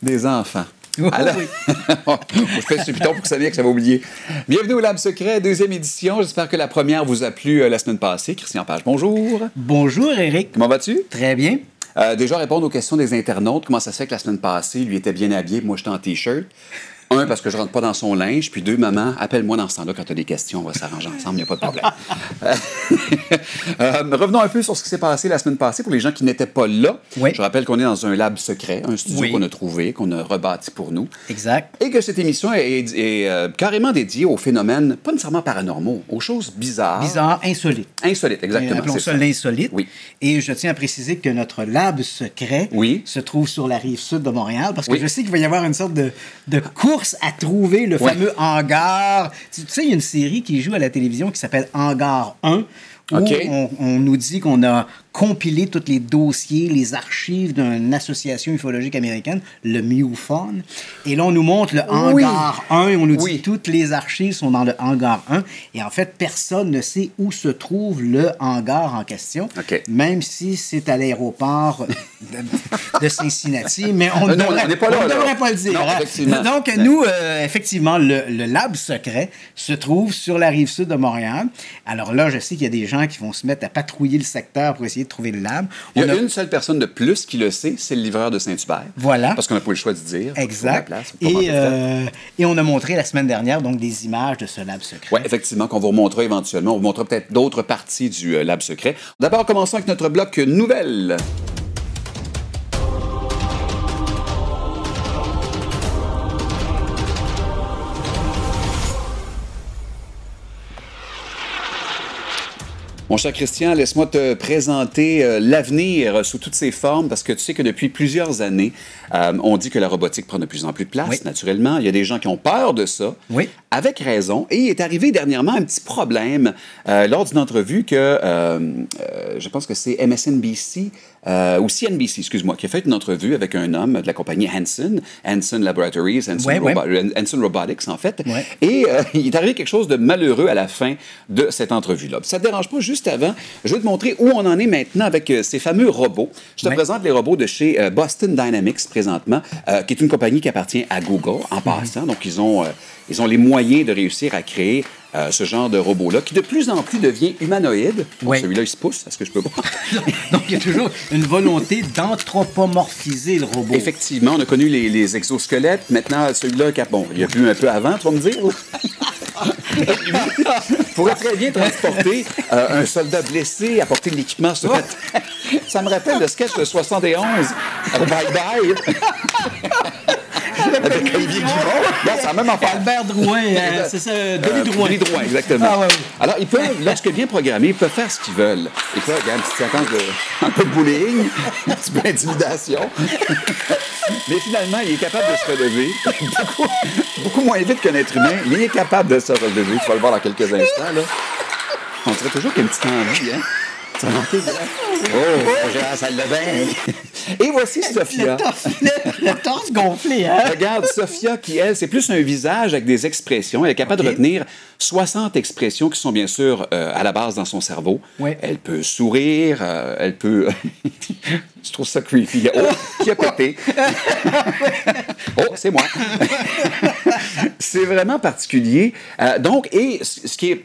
des enfants. Oh, Alors, oui. je fais ce piton pour que vous saviez que j'avais oublié. Bienvenue au Lab Secret, deuxième édition. J'espère que la première vous a plu la semaine passée. Christian Page, bonjour. Bonjour, Éric. Comment vas-tu? Très bien. Déjà, répondre aux questions des internautes. Comment ça se fait que la semaine passée, lui était bien habillé, moi j'étais en T-shirt? Un, parce que je rentre pas dans son linge. Puis deux, maman, appelle-moi dans ce temps-là quand tu as des questions. On va s'arranger ensemble, il n'y a pas de problème. Revenons un peu sur ce qui s'est passé la semaine passée pour les gens qui n'étaient pas là. Oui. Je rappelle qu'on est dans un lab secret, un studio Oui. qu'on a trouvé, qu'on a rebâti pour nous. Exact. Et que cette émission est carrément dédiée aux phénomènes, pas nécessairement paranormaux, aux choses bizarres. Bizarre, insolite. Insolites, exactement. Appelons c'est ça ça. l'insolite. Oui. Et je tiens à préciser que notre lab secret Oui. se trouve sur la rive sud de Montréal parce que Oui. je sais qu'il va y avoir une sorte de course à trouver le Oui. fameux hangar. Tu sais, il y a une série qui joue à la télévision qui s'appelle Hangar 1 où OK. on nous dit qu'on a compilé tous les dossiers, les archives d'une association ufologique américaine, le MUFON. Et là, on nous montre le Oui. hangar 1 et on nous dit Oui. que toutes les archives sont dans le hangar 1. Et en fait, personne ne sait où se trouve le hangar en question, OK. même si c'est à l'aéroport de Cincinnati. Mais on ne Non, devrait, on n'est pas là, on là. devrait pas le dire. Non, hein. effectivement. Donc, nous, effectivement, le lab secret se trouve sur la rive sud de Montréal. Alors là, je sais qu'il y a des gens qui vont se mettre à patrouiller le secteur pour essayer de trouver le lab. Il y On a a- une seule personne de plus qui le sait, c'est le livreur de Saint-Hubert. Voilà. Parce qu'on n'a pas eu le choix de dire. Exact. Faut la place, faut pas manquer de temps. Et on a montré la semaine dernière donc des images de ce lab secret. Oui, effectivement, qu'on vous remontrera éventuellement. On vous montrera peut-être d'autres parties du Lab Secret. D'abord, commençons avec notre bloc nouvelles. Mon cher Christian, laisse-moi te présenter l'avenir sous toutes ses formes, parce que tu sais que depuis plusieurs années, on dit que la robotique prend de plus en plus de place, Oui. naturellement. Il y a des gens qui ont peur de ça, Oui. avec raison. Et il est arrivé dernièrement un petit problème lors d'une entrevue que, je pense que c'est MSNBC, ou CNBC, excuse-moi, qui a fait une entrevue avec un homme de la compagnie Hanson Laboratories, Hanson Robotics, en fait. Ouais. Et il est arrivé quelque chose de malheureux à la fin de cette entrevue-là. Ça ne te dérange pas, juste avant, je vais te montrer où on en est maintenant avec ces fameux robots. Je te Ouais. présente les robots de chez Boston Dynamics présentement, qui est une compagnie qui appartient à Google en passant. Donc, ils ont les moyens de réussir à créer ce genre de robot-là, qui de plus en plus devient humanoïde. Bon, Ouais. celui-là, il se pousse, est-ce que je peux pas? Donc, il y a toujours une volonté d'anthropomorphiser le robot. Effectivement, on a connu les exosquelettes. Maintenant, celui-là, bon, il y a plus un peu avant, tu vas me dire? Pourrait très bien transporter un soldat blessé, apporter de l'équipement sur la terre. Ça me rappelle le sketch de 71. Bye bye. Avec Olivier Guimond. Non, c'est la même affaire. Albert Drouin, c'est ça, Denis Drouin. Denis Drouin, exactement. Ah, ouais, ouais. Alors, ils peuvent, lorsque bien programmés, ils peuvent faire ce qu'ils veulent. Ils peuvent, regarde, une petite séquence un peu de bullying, un petit peu d'intimidation. Mais finalement, il est capable de se relever. Beaucoup moins vite qu'un être humain, mais il est capable de se relever. Tu vas le voir dans quelques instants, là. On dirait toujours qu'il y a une petite envie, hein? Ça manquait, hein? Oh, j'ai la salle de bain. Et voici Sophia. Le torse gonflé, hein? Regarde, Sophia, qui, elle, c'est plus un visage avec des expressions. Elle est capable de retenir 60 expressions qui sont bien sûr à la base dans son cerveau. Oui. Elle peut sourire, elle peut... Je trouve ça creepy. Oh, qui a pété? Oh, c'est moi. C'est vraiment particulier. Donc, et ce qui est,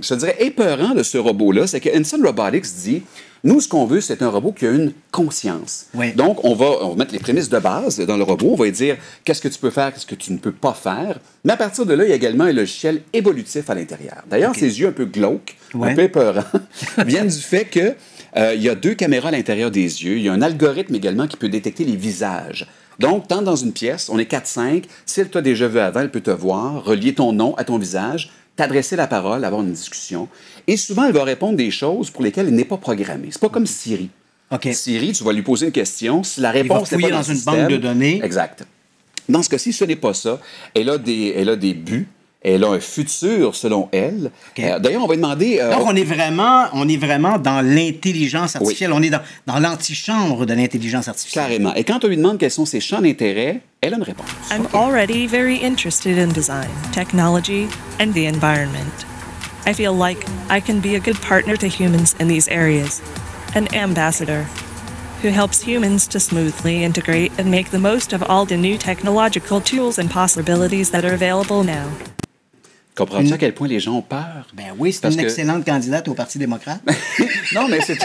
je dirais, épeurant de ce robot-là, c'est que Hanson Robotics dit... Nous, ce qu'on veut, c'est un robot qui a une conscience. Oui. Donc, on va mettre les prémices de base dans le robot. On va lui dire qu'est-ce que tu peux faire, qu'est-ce que tu ne peux pas faire. Mais à partir de là, il y a également un logiciel évolutif à l'intérieur. D'ailleurs, ses yeux un peu glauques, Ouais. un peu épeurants, viennent du fait que il y a 2 caméras à l'intérieur des yeux. Il y a un algorithme également qui peut détecter les visages. Donc, tant dans une pièce, on est 4-5. Si elle t'a déjà vu avant, elle peut te voir, relier ton nom à ton visage, t'adresser la parole, avoir une discussion. Et souvent, elle va répondre des choses pour lesquelles elle n'est pas programmée. C'est pas comme Siri. OK. Siri, tu vas lui poser une question. Si la réponse n'est fouiller pas dans le une système- banque de données. Exact. Dans ce cas-ci, ce n'est pas ça. Elle a des buts. Elle a un futur, selon elle. OK. D'ailleurs, on va demander... Donc, on est vraiment dans l'intelligence artificielle. On est dans l'antichambre de l'intelligence artificielle. Carrément. Et quand on lui demande quels sont ses champs d'intérêt, elle a une réponse. I'm already very interested in design, technology, and the environment. I feel like I can be a good partner to humans in these areas, an ambassador. who helps humans to smoothly integrate and make the most of all the new technological tools and possibilities that are available now. Comprends-tu à quel point les gens ont peur? Ben oui, c'est Parce une que- excellente candidate au Parti démocrate. Non, mais c'est...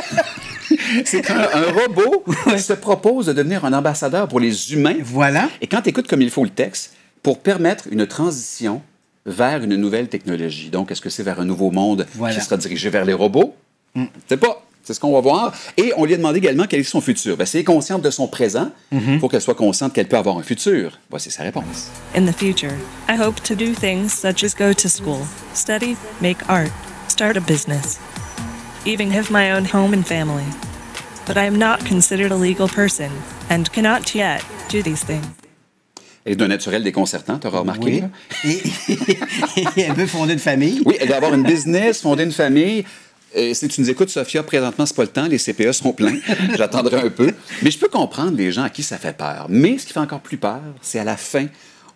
C'est un robot qui se propose de devenir un ambassadeur pour les humains. Voilà. Et quand tu écoutes comme il faut le texte, pour permettre une transition vers une nouvelle technologie. Donc, est-ce que c'est vers un nouveau monde Voilà. qui sera dirigé vers les robots? C'est pas. C'est ce qu'on va voir. Et on lui a demandé également quel est son futur. Ben, si elle est consciente de son présent, il faut qu'elle soit consciente qu'elle peut avoir un futur. Voici sa réponse. In the future, I hope to do things such as go to school, study, make art, start a business, even have my own home and family. But I am not considered a legal person and cannot yet do these things. Elle est d'un naturel déconcertant, tu auras remarqué. Oui. là. Et elle veut fonder une famille. Oui, elle doit avoir une business, fonder une famille. Si tu nous écoutes, Sophia, présentement, c'est pas le temps. Les CPE sont pleins. J'attendrai un peu. Mais je peux comprendre les gens à qui ça fait peur. Mais ce qui fait encore plus peur, c'est à la fin.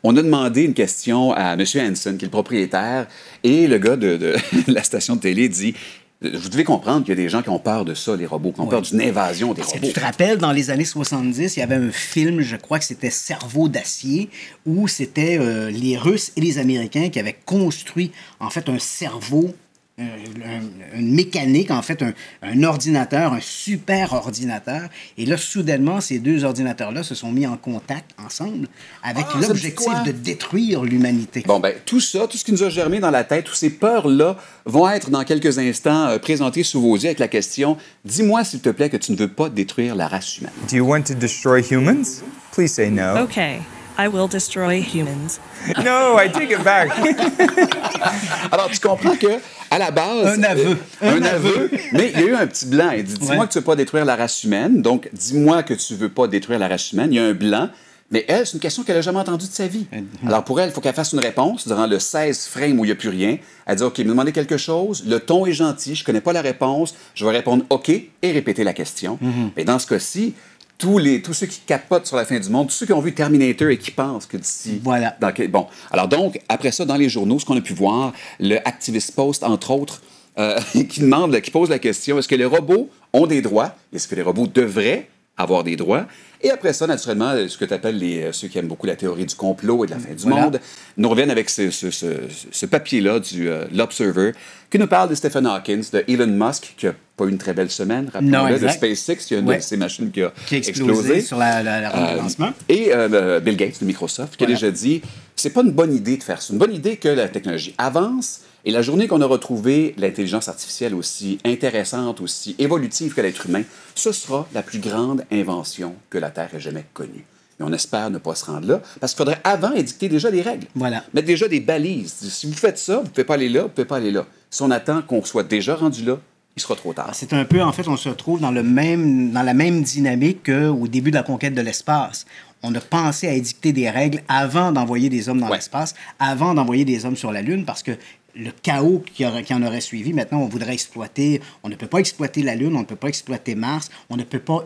On a demandé une question à M. Hanson, qui est le propriétaire, et le gars de la station de télé dit... Vous devez comprendre qu'il y a des gens qui ont peur de ça, les robots, qui ont peur d'une invasion des Parce que robots. tu te rappelles, dans les années 70, il y avait un film, je crois que c'était Cerveau d'acier, où c'était les Russes et les Américains qui avaient construit, en fait, un cerveau, une mécanique, en fait, un ordinateur, un super ordinateur. Et là, soudainement, ces deux ordinateurs-là se sont mis en contact ensemble avec Ah, ça me dit l'objectif quoi? de détruire l'humanité. Bon, ben tout ça, tout ce qui nous a germé dans la tête, toutes ces peurs-là vont être dans quelques instants présentées sous vos yeux avec la question « Dis-moi, s'il te plaît, que tu ne veux pas détruire la race humaine. Do you want to destroy humans? Please say no. Okay, I will destroy humans. No, I take it back. » Alors, tu comprends que à la base... Un aveu. Un aveu. Mais il y a eu un petit blanc. Il dit « Dis-moi Ouais. que tu ne veux pas détruire la race humaine. » Donc, dis-moi que tu ne veux pas détruire la race humaine. Il y a un blanc. Mais elle, c'est une question qu'elle n'a jamais entendue de sa vie. Alors, pour elle, il faut qu'elle fasse une réponse durant le 16 frame où il n'y a plus rien. Elle dit, OK, me demandez quelque chose, le ton est gentil, je ne connais pas la réponse, je vais répondre OK et répéter la question. Et dans ce cas-ci, tous ceux qui capotent sur la fin du monde, tous ceux qui ont vu Terminator et qui pensent que d'ici... Voilà. Bon, alors donc, après ça, dans les journaux, ce qu'on a pu voir, le Activist Post, entre autres, qui pose la question, est-ce que les robots ont des droits? Est-ce que les robots devraient avoir des droits? Et après ça, naturellement, ce que tu appelles ceux qui aiment beaucoup la théorie du complot et de la fin du Voilà. monde, nous reviennent avec ce papier-là du l'Observer qui nous parle de Stephen Hawking, de Elon Musk, qui n'a pas eu une très belle semaine, Non, rappelons-le, de exact. SpaceX, qui a une Ouais. de ces machines qui a explosé sur la rampe de lancement. Et Bill Gates de Microsoft, qui a Voilà. déjà dit, c'est pas une bonne idée de faire ça. C'est une bonne idée que la technologie avance. Et la journée qu'on aura trouvé l'intelligence artificielle aussi intéressante, aussi évolutive que l'être humain, ce sera la plus grande invention que la Terre ait jamais connue. Mais on espère ne pas se rendre là, parce qu'il faudrait avant édicter déjà des règles. Voilà. Mettre déjà des balises. Si vous faites ça, vous ne pouvez pas aller là, vous ne pouvez pas aller là. Si on attend qu'on soit déjà rendu là, il sera trop tard. C'est un peu, en fait, on se retrouve dans la même dynamique qu'au début de la conquête de l'espace. On a pensé à édicter des règles avant d'envoyer des hommes dans Ouais. l'espace, avant d'envoyer des hommes sur la Lune, parce que le chaos qui en aurait suivi, maintenant, on voudrait exploiter. On ne peut pas exploiter la Lune, on ne peut pas exploiter Mars,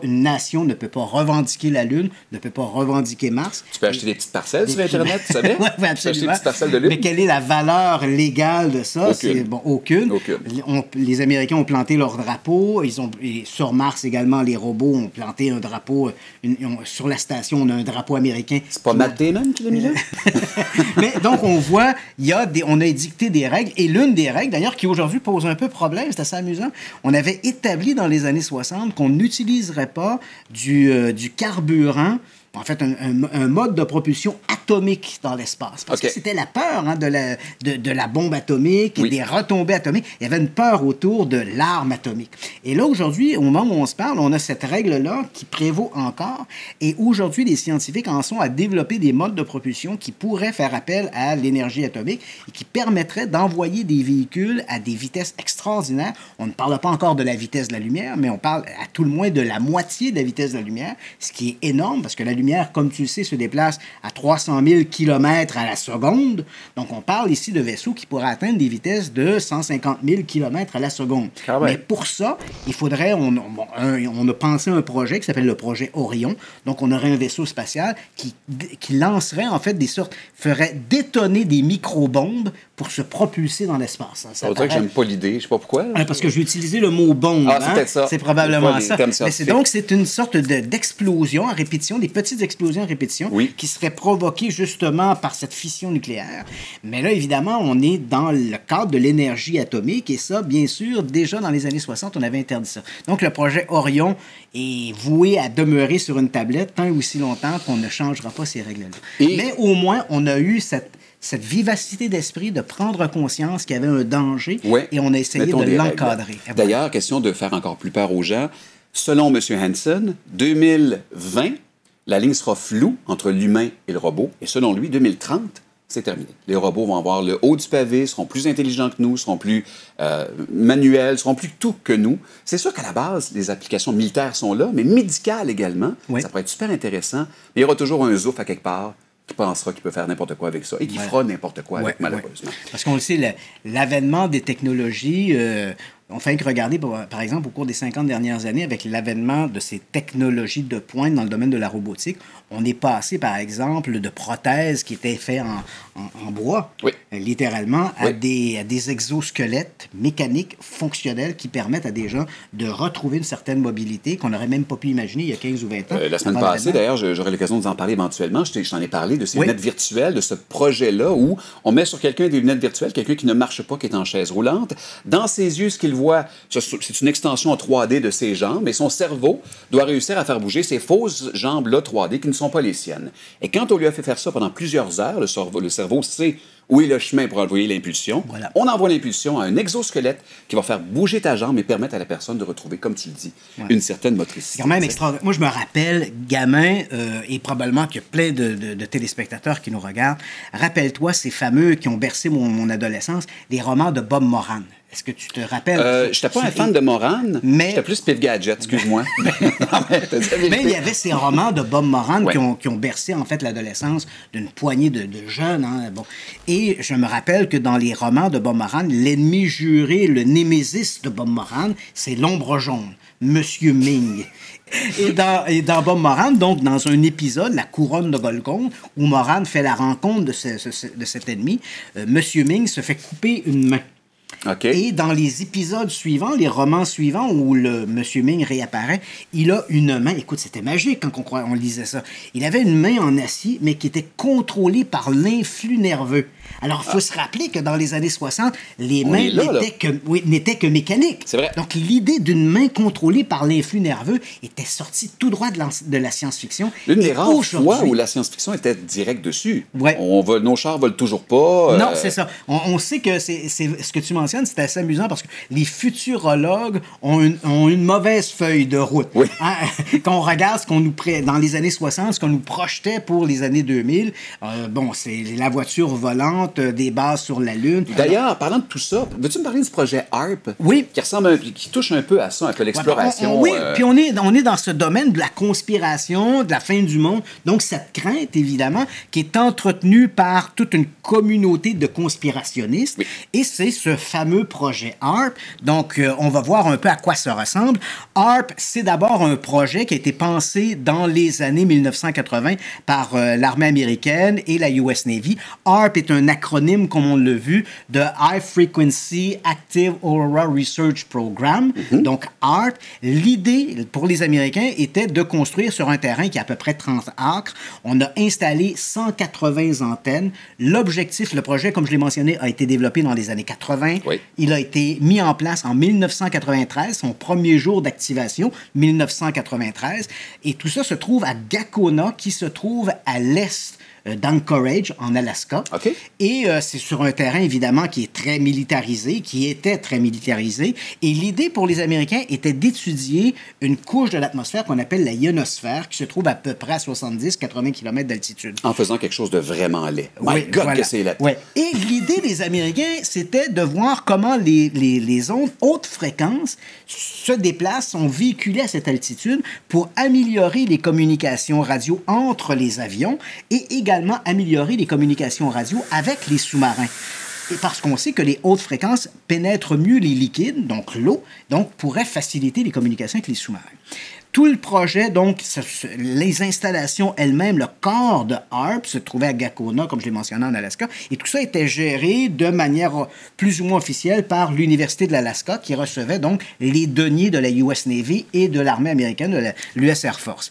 une nation ne peut pas revendiquer la Lune, ne peut pas revendiquer Mars. Tu peux acheter des petites parcelles sur Internet, tu savais? Oui, Tu peux acheter des absolument. petites parcelles de lune. Mais quelle est la valeur légale de ça? Aucune. C'est, bon, aucune. Aucune. Les Américains ont planté leur drapeau. Et sur Mars également, les robots ont planté un drapeau. Sur la station, on a un drapeau américain. C'est pas Matt Damon qui l'a mis là? Mais donc, on voit, on a édicté des règles. Et l'une des règles, d'ailleurs, qui aujourd'hui pose un peu problème, c'est assez amusant, on avait établi dans les années 60 qu'on n'utiliserait pas du carburant, en fait, un mode de propulsion atomique dans l'espace. Parce OK. que c'était la peur de la bombe atomique et Oui. des retombées atomiques. Il y avait une peur autour de l'arme atomique. Et là, aujourd'hui, au moment où on se parle, on a cette règle-là qui prévaut encore. Et aujourd'hui, les scientifiques en sont à développer des modes de propulsion qui pourraient faire appel à l'énergie atomique et qui permettraient d'envoyer des véhicules à des vitesses extraordinaires. On ne parle pas encore de la vitesse de la lumière, mais on parle à tout le moins de la moitié de la vitesse de la lumière, ce qui est énorme parce que la lumière, comme tu le sais, se déplace à 300 000 km à la seconde. Donc, on parle ici de vaisseaux qui pourraient atteindre des vitesses de 150 000 km à la seconde. Quand même. Mais pour ça, il faudrait... On a pensé à un projet qui s'appelle le projet Orion. Donc, on aurait un vaisseau spatial qui lancerait, en fait, ferait détonner des microbombes pour se propulser dans l'espace. Ça veut dire que j'aime pas l'idée, je sais pas pourquoi. Parce que j'ai utilisé le mot bombe. Ah, c'est peut-être ça. C'est probablement ça. Donc, c'est une sorte d'explosion à répétition, des petites explosions à répétition qui seraient provoquées justement par cette fission nucléaire. Mais là, évidemment, on est dans le cadre de l'énergie atomique et ça, bien sûr, déjà dans les années 60, on avait interdit ça. Donc, le projet Orion est voué à demeurer sur une tablette tant et aussi longtemps qu'on ne changera pas ces règles-là. Mais au moins, on a eu cette vivacité d'esprit de prendre conscience qu'il y avait un danger et on a essayé de l'encadrer. D'ailleurs, question de faire encore plus peur aux gens, selon M. Hansen, 2020, la ligne sera floue entre l'humain et le robot, et selon lui, 2030, c'est terminé. Les robots vont avoir le haut du pavé, seront plus intelligents que nous, seront plus manuels, seront plus tout que nous. C'est sûr qu'à la base, les applications militaires sont là, mais médicales également. Ça pourrait être super intéressant, mais il y aura toujours un zouf à quelque part qui pensera qu'il peut faire n'importe quoi avec ça et qui fera n'importe quoi avec, malheureusement. Parce qu'on le sait, l'avènement des technologies, on fait que regarder, par exemple, au cours des 50 dernières années, avec l'avènement de ces technologies de pointe dans le domaine de la robotique, on est passé, par exemple, de prothèses qui étaient faites en bois, littéralement, à des exosquelettes mécaniques fonctionnels qui permettent à des gens de retrouver une certaine mobilité qu'on n'aurait même pas pu imaginer il y a 15 ou 20 ans. La semaine passée, d'ailleurs, j'aurai l'occasion de vous en parler éventuellement. Je t'en ai parlé de ces lunettes virtuelles, de ce projet-là où on met sur quelqu'un des lunettes virtuelles, quelqu'un qui ne marche pas, qui est en chaise roulante. Dans ses yeux, ce qu'il voit, c'est une extension en 3D de ses jambes, mais son cerveau doit réussir à faire bouger ces fausses jambes-là 3D qui ne sont pas les siennes. Et quand on lui a fait faire ça pendant plusieurs heures, le cerveau sait où est le chemin pour envoyer l'impulsion. On envoie l'impulsion à un exosquelette qui va faire bouger ta jambe et permettre à la personne de retrouver, comme tu le dis, une certaine motricité. C'est quand même extraordinaire. Moi, je me rappelle, gamin, et probablement qu'il y a plein de téléspectateurs qui nous regardent, rappelle-toi ces fameux qui ont bercé mon adolescence, les romans de Bob Moran. Est-ce que tu te rappelles? Je n'étais pas un fan de Moran, mais j'étais plus Pif Gadget, excuse-moi. Mais il y avait ces romans de Bob Moran qui ont bercé en fait l'adolescence d'une poignée de jeunes. Hein, bon. Et je me rappelle que dans les romans de Bob Moran, l'ennemi juré, le némésis de Bob Moran, c'est l'ombre jaune, Monsieur Ming. Et dans Bob Moran, donc dans un épisode, La couronne de Golconde, où Moran fait la rencontre de cet ennemi, Monsieur Ming se fait couper une main. Et dans les épisodes suivants, les romans suivants où le Monsieur Ming réapparaît, il a une main, écoute, c'était magique quand on lisait ça, il avait une main en acier, mais qui était contrôlée par l'influx nerveux. Alors, il faut se rappeler que dans les années 60, les mains n'étaient que mécaniques. C'est vrai. Donc, l'idée d'une main contrôlée par l'influx nerveux était sortie tout droit de la science-fiction. L'une des rares fois où la science-fiction était directe dessus. Nos chars volent toujours pas. Non, c'est ça. On sait que c'est ce que tu mentionnes, c'est assez amusant parce que les futurologues ont une mauvaise feuille de route. Hein? Quand on regarde ce qu'on nous dans les années 60, ce qu'on nous projetait pour les années 2000, c'est la voiture volante, des bases sur la Lune. D'ailleurs, parlant de tout ça, veux-tu me parler du projet HARP? Qui touche un peu à ça, un peu l'exploration. Puis on est dans ce domaine de la conspiration, de la fin du monde. Donc, cette crainte, évidemment, qui est entretenue par toute une communauté de conspirationnistes. Et c'est ce fameux projet HARP. Donc, on va voir un peu à quoi ça ressemble. HARP, c'est d'abord un projet qui a été pensé dans les années 1980 par l'armée américaine et la US Navy. HARP est un acronyme, comme on l'a vu, de High Frequency Active Aurora Research Program. Donc, HARP, l'idée pour les Américains était de construire sur un terrain qui a à peu près 30 acres. On a installé 180 antennes. L'objectif, le projet, comme je l'ai mentionné, a été développé dans les années 80. Il a été mis en place en 1993, son premier jour d'activation, 1993. Et tout ça se trouve à Gakona, qui se trouve à l'est d'Anchorage, en Alaska. Et c'est sur un terrain, évidemment, qui est très militarisé, qui était très militarisé. Et l'idée pour les Américains était d'étudier une couche de l'atmosphère qu'on appelle la ionosphère, qui se trouve à peu près à 70-80 km d'altitude. En faisant quelque chose de vraiment laid. My God, que c'est laid. Et l'idée des Américains, c'était de voir comment les ondes haute fréquence se déplacent, sont véhiculées à cette altitude pour améliorer les communications radio entre les avions et également améliorer les communications radio avec les sous-marins. Et parce qu'on sait que les hautes fréquences pénètrent mieux les liquides, donc l'eau, donc pourraient faciliter les communications avec les sous-marins. Tout le projet, donc, les installations elles-mêmes, le corps de HAARP se trouvait à Gakona, comme je l'ai mentionné en Alaska, et tout ça était géré de manière plus ou moins officielle par l'Université de l'Alaska, qui recevait donc les deniers de la US Navy et de l'armée américaine, de l'US Air Force.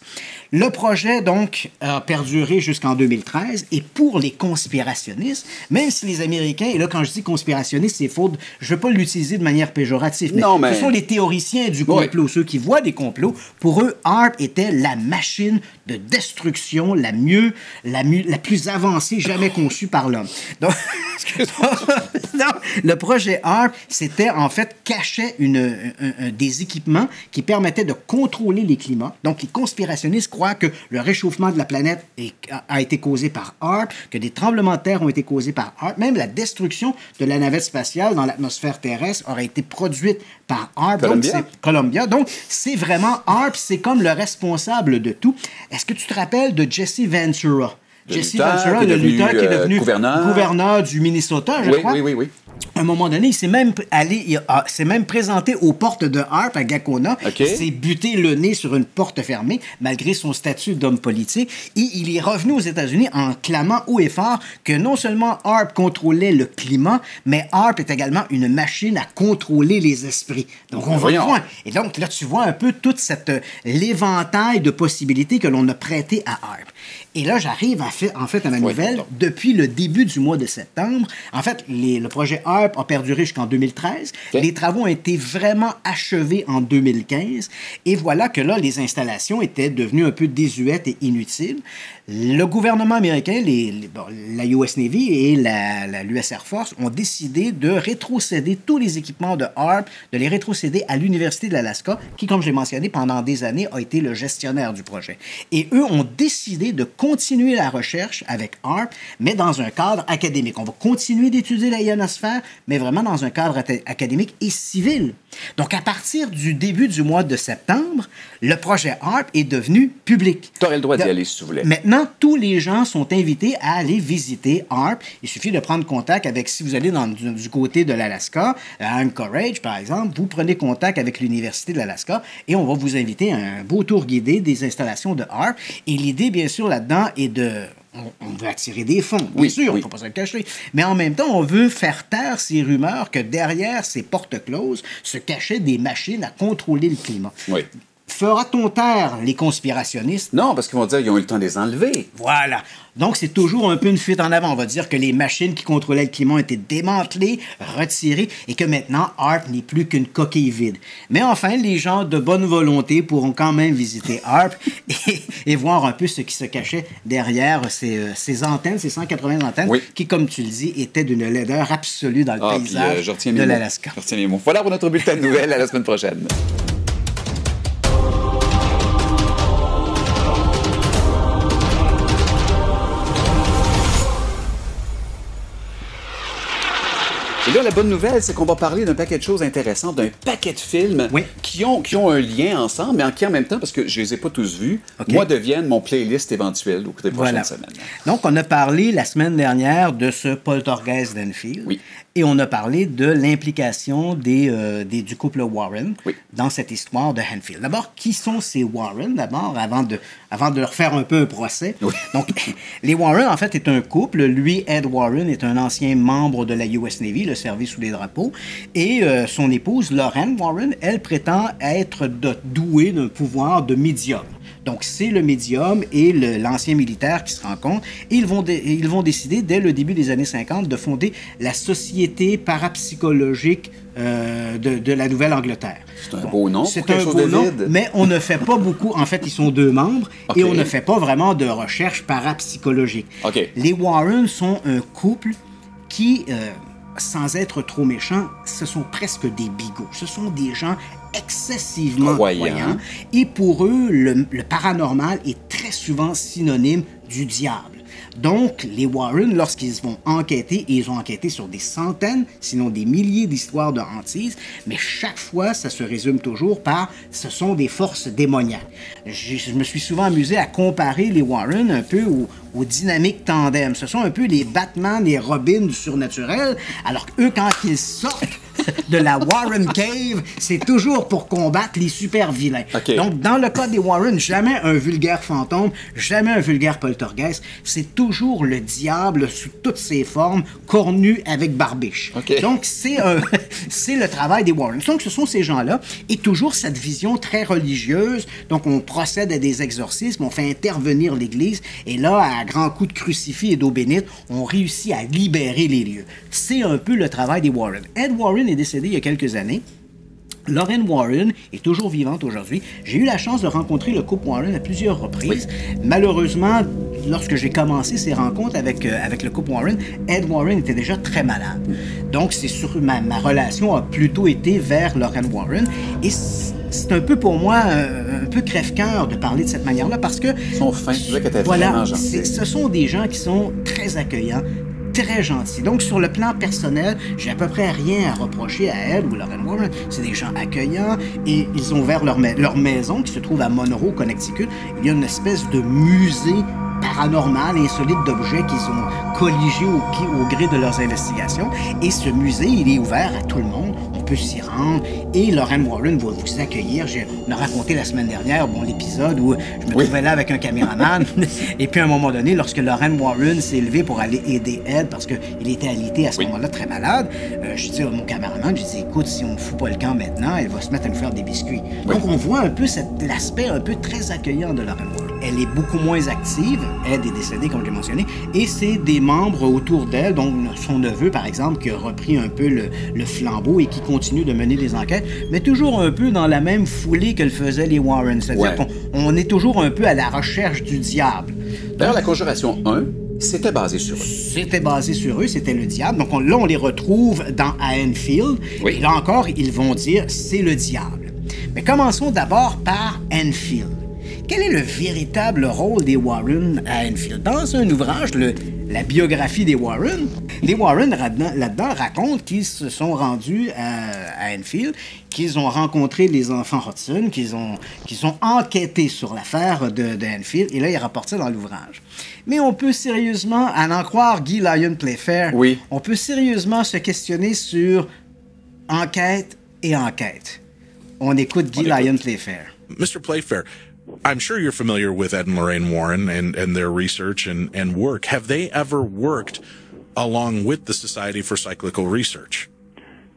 Le projet, donc, a perduré jusqu'en 2013, et pour les conspirationnistes, même si les Américains, et là, quand je dis conspirationnistes, c'est faux, je ne veux pas l'utiliser de manière péjorative, mais ce sont les théoriciens du complot, ceux qui voient des complots. Pour eux, HAARP était la machine de destruction la plus avancée jamais conçue par l'homme. Donc, le projet HAARP, c'était en fait cachait des équipements qui permettaient de contrôler les climats. Donc, les conspirationnistes croient que le réchauffement de la planète a été causé par HAARP, que des tremblements de terre ont été causés par HAARP, même la destruction de la navette spatiale dans l'atmosphère terrestre aurait été produite par HAARP. Columbia. Donc, c'est vraiment HAARP, c'est comme le responsable de tout. Est-ce que tu te rappelles de Jesse Ventura? Jesse Ventura, le lutteur qui est devenu gouverneur du Minnesota, je crois. Oui. À un moment donné, il s'est même présenté aux portes de HAARP à Gakona. Il s'est buté le nez sur une porte fermée, malgré son statut d'homme politique. Et il est revenu aux États-Unis en clamant haut et fort que non seulement HAARP contrôlait le climat, mais HAARP est également une machine à contrôler les esprits. Donc, on va loin. Et donc, là, tu vois un peu toute l'éventail de possibilités que l'on a prêté à HAARP. Et là, j'arrive à ma nouvelle. Depuis le début du mois de septembre, en fait, le projet HAARP a perduré jusqu'en 2013. Les travaux ont été vraiment achevés en 2015. Et voilà que là, les installations étaient devenues un peu désuètes et inutiles. Le gouvernement américain, la US Navy et l'US Air Force ont décidé de rétrocéder tous les équipements de HAARP, de les rétrocéder à l'Université de l'Alaska, qui, comme je l'ai mentionné, pendant des années, a été le gestionnaire du projet. Et eux ont décidé de continuer la recherche avec HAARP, mais dans un cadre académique. On va continuer d'étudier la ionosphère, mais vraiment dans un cadre académique et civil. Donc, à partir du début du mois de septembre, le projet HAARP est devenu public. Tu aurais le droit d'y aller si tu voulais. Maintenant, tous les gens sont invités à aller visiter HAARP. Il suffit de prendre contact avec, si vous allez du côté de l'Alaska, à Anchorage, par exemple, vous prenez contact avec l'Université de l'Alaska et on va vous inviter à un beau tour guidé des installations de HAARP. Et l'idée, bien sûr, là-dedans est de... On veut attirer des fonds, bien sûr, il ne faut pas se le cacher. Mais en même temps, on veut faire taire ces rumeurs que derrière ces portes closes se cachaient des machines à contrôler le climat. Oui. Fera-t-on taire les conspirationnistes? Non, parce qu'ils vont dire qu'ils ont eu le temps de les enlever. Voilà. Donc, c'est toujours un peu une fuite en avant. On va dire que les machines qui contrôlaient le climat ont été démantelées, retirées, et que maintenant, HAARP n'est plus qu'une coquille vide. Mais enfin, les gens de bonne volonté pourront quand même visiter HAARP et voir un peu ce qui se cachait derrière ces antennes, ces 180 antennes, qui, comme tu le dis, étaient d'une laideur absolue dans le paysage de l'Alaska. Je retiens les mots. Voilà pour notre bulletin de nouvelles. À la semaine prochaine. Et là, la bonne nouvelle, c'est qu'on va parler d'un paquet de choses intéressantes, d'un paquet de films qui ont un lien ensemble, mais qui en même temps, parce que je ne les ai pas tous vus, moi, deviennent mon playlist éventuel au cours des prochaines semaines. Donc, on a parlé la semaine dernière de ce Poltergeist d'Enfield. Oui. Et on a parlé de l'implication du couple Warren dans cette histoire de Enfield. D'abord, qui sont ces Warren, d'abord, avant de leur faire un peu un procès? Oui. Donc, les Warren, en fait, est un couple. Lui, Ed Warren, est un ancien membre de la US Navy, le service sous les drapeaux. Et son épouse, Lauren Warren, elle prétend être douée d'un pouvoir de médium. Donc, c'est le médium et l'ancien militaire qui se rencontrent. Et ils vont décider, dès le début des années 50, de fonder la Société parapsychologique de la Nouvelle-Angleterre. C'est un beau nom. C'est un beau nom, mais on ne fait pas beaucoup. En fait, ils sont 2 membres et on ne fait pas vraiment de recherche parapsychologique. Les Warren sont un couple qui, sans être trop méchants, ce sont presque des bigots. Ce sont des gens excessivement croyants. Et pour eux, le paranormal est très souvent synonyme du diable. Donc, les Warren, lorsqu'ils vont enquêter, et ils ont enquêté sur des centaines, sinon des milliers d'histoires de hantises, mais chaque fois, ça se résume toujours par « ce sont des forces démoniaques ». Je me suis souvent amusé à comparer les Warren un peu aux dynamiques tandem. Ce sont un peu les Batman et Robin du surnaturel, alors qu'eux, quand ils sortent, de la Warren Cave, c'est toujours pour combattre les super vilains. Okay. Donc, dans le cas des Warren, jamais un vulgaire fantôme, jamais un vulgaire poltergeist. C'est toujours le diable sous toutes ses formes, cornu avec barbiche. Okay. Donc, c'est le travail des Warren. Donc, ce sont ces gens-là, et toujours cette vision très religieuse. Donc, on procède à des exorcismes, on fait intervenir l'Église, et là, à grands coups de crucifix et d'eau bénite, on réussit à libérer les lieux. C'est un peu le travail des Warren. Ed Warren est décédé il y a quelques années. Lorraine Warren est toujours vivante aujourd'hui. J'ai eu la chance de rencontrer le couple Warren à plusieurs reprises. Oui. Malheureusement, lorsque j'ai commencé ces rencontres avec le couple Warren, Ed Warren était déjà très malade. Donc, c'est sûr, ma relation a plutôt été vers Lorraine Warren. Et c'est un peu pour moi un peu crève-cœur de parler de cette manière-là parce que... Ils sont fins, tu disais que t'es voilà, vraiment gentil. Ce sont des gens qui sont très accueillants, très gentils. Donc, sur le plan personnel, j'ai à peu près rien à reprocher à Ed ou Lorraine Warren. C'est des gens accueillants et ils ont ouvert leur maison qui se trouve à Monroe, Connecticut. Il y a une espèce de musée paranormal, insolite d'objets qu'ils ont colligés au gré de leurs investigations. Et ce musée, il est ouvert à tout le monde. On peut s'y rendre. Et Lorraine Warren va vous accueillir. On a raconté la semaine dernière, l'épisode où je me trouvais là avec un caméraman. Et puis, à un moment donné, lorsque Lorraine Warren s'est levée pour aller aider Ed, parce qu'il était alité à ce moment-là, très malade, je dis à mon caméraman, je dis, écoute, si on ne fout pas le camp maintenant, elle va se mettre à nous faire des biscuits. Oui. Donc, on voit un peu l'aspect un peu très accueillant de Lorraine Warren. Elle est beaucoup moins active. Ed est décédé, comme j'ai mentionné, et c'est des membres autour d'elle, donc son neveu, par exemple, qui a repris un peu le flambeau et qui continue de mener des enquêtes, mais toujours un peu dans la même foulée que le faisaient les Warren. C'est-à-dire qu'on est toujours un peu à la recherche du diable. D'ailleurs, la Conjuration 1, c'était basé sur eux. C'était basé sur eux, c'était le diable. Donc là, on les retrouve dans Enfield. Oui. Et là encore, ils vont dire, c'est le diable. Mais commençons d'abord par Enfield. Quel est le véritable rôle des Warren à Enfield? Dans un ouvrage, la biographie des Warren, les Warren là-dedans racontent qu'ils se sont rendus à Enfield, qu'ils ont rencontré les enfants Hudson, qu'ils ont enquêté sur l'affaire de Enfield, et là, ils rapportent ça dans l'ouvrage. Mais on peut sérieusement, à en croire Guy Lyon Playfair, oui. On peut sérieusement se questionner sur enquête et enquête. On écoute Guy Lyon Playfair. Mr. Playfair, I'm sure you're familiar with Ed and Lorraine Warren and their research and work. Have they ever worked along with the Society for Cyclical Research?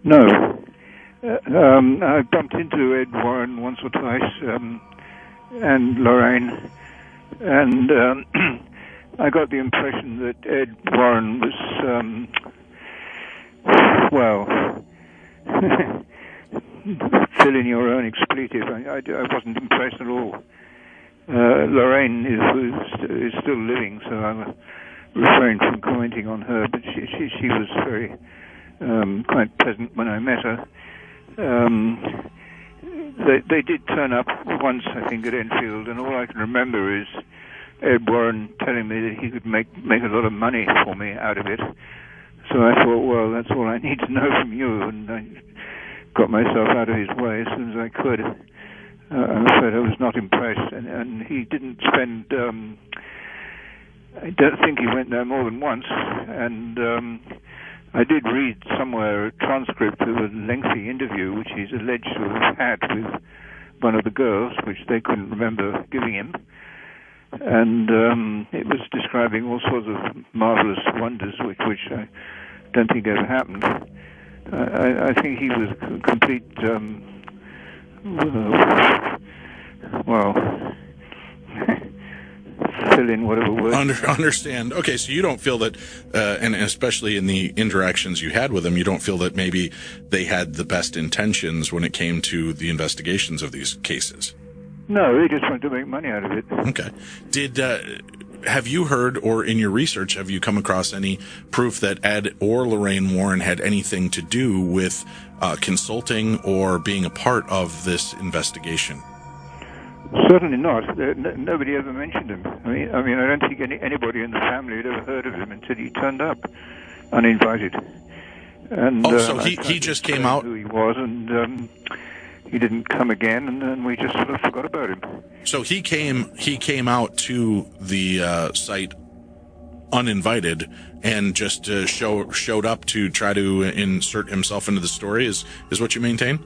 No. I bumped into Ed Warren once or twice, and Lorraine, and I got the impression that Ed Warren was, fill in your own expletive. I wasn't impressed at all. Lorraine is still living, so I'll refrain from commenting on her, but she was very quite pleasant when I met her. They did turn up once, I think, at Enfield, and all I can remember is Ed Warren telling me that he could make a lot of money for me out of it. So I thought, well, that's all I need to know from you, and I got myself out of his way as soon as I could. I'm afraid I was not impressed, and he didn't spend, I don't think he went there more than once, and I did read somewhere a transcript of a lengthy interview which he's alleged to have had with one of the girls, which they couldn't remember giving him, and it was describing all sorts of marvelous wonders which I don't think ever happened. I think he was a complete, fill in whatever word. Understand. Okay, so you don't feel that, and especially in the interactions you had with them, you don't feel that maybe they had the best intentions when it came to the investigations of these cases? No, they just wanted to make money out of it. Okay. Have you heard, or in your research, have you come across any proof that Ed or Lorraine Warren had anything to do with consulting or being a part of this investigation? Certainly not. Nobody ever mentioned him. I mean, I don't think anybody in the family had ever heard of him until he turned up, uninvited. And so he just came out. Who he was, and he didn't come again, and then we just sort of forgot about him. So he came out to the site uninvited and just showed up to try to insert himself into the story. Is what you maintain?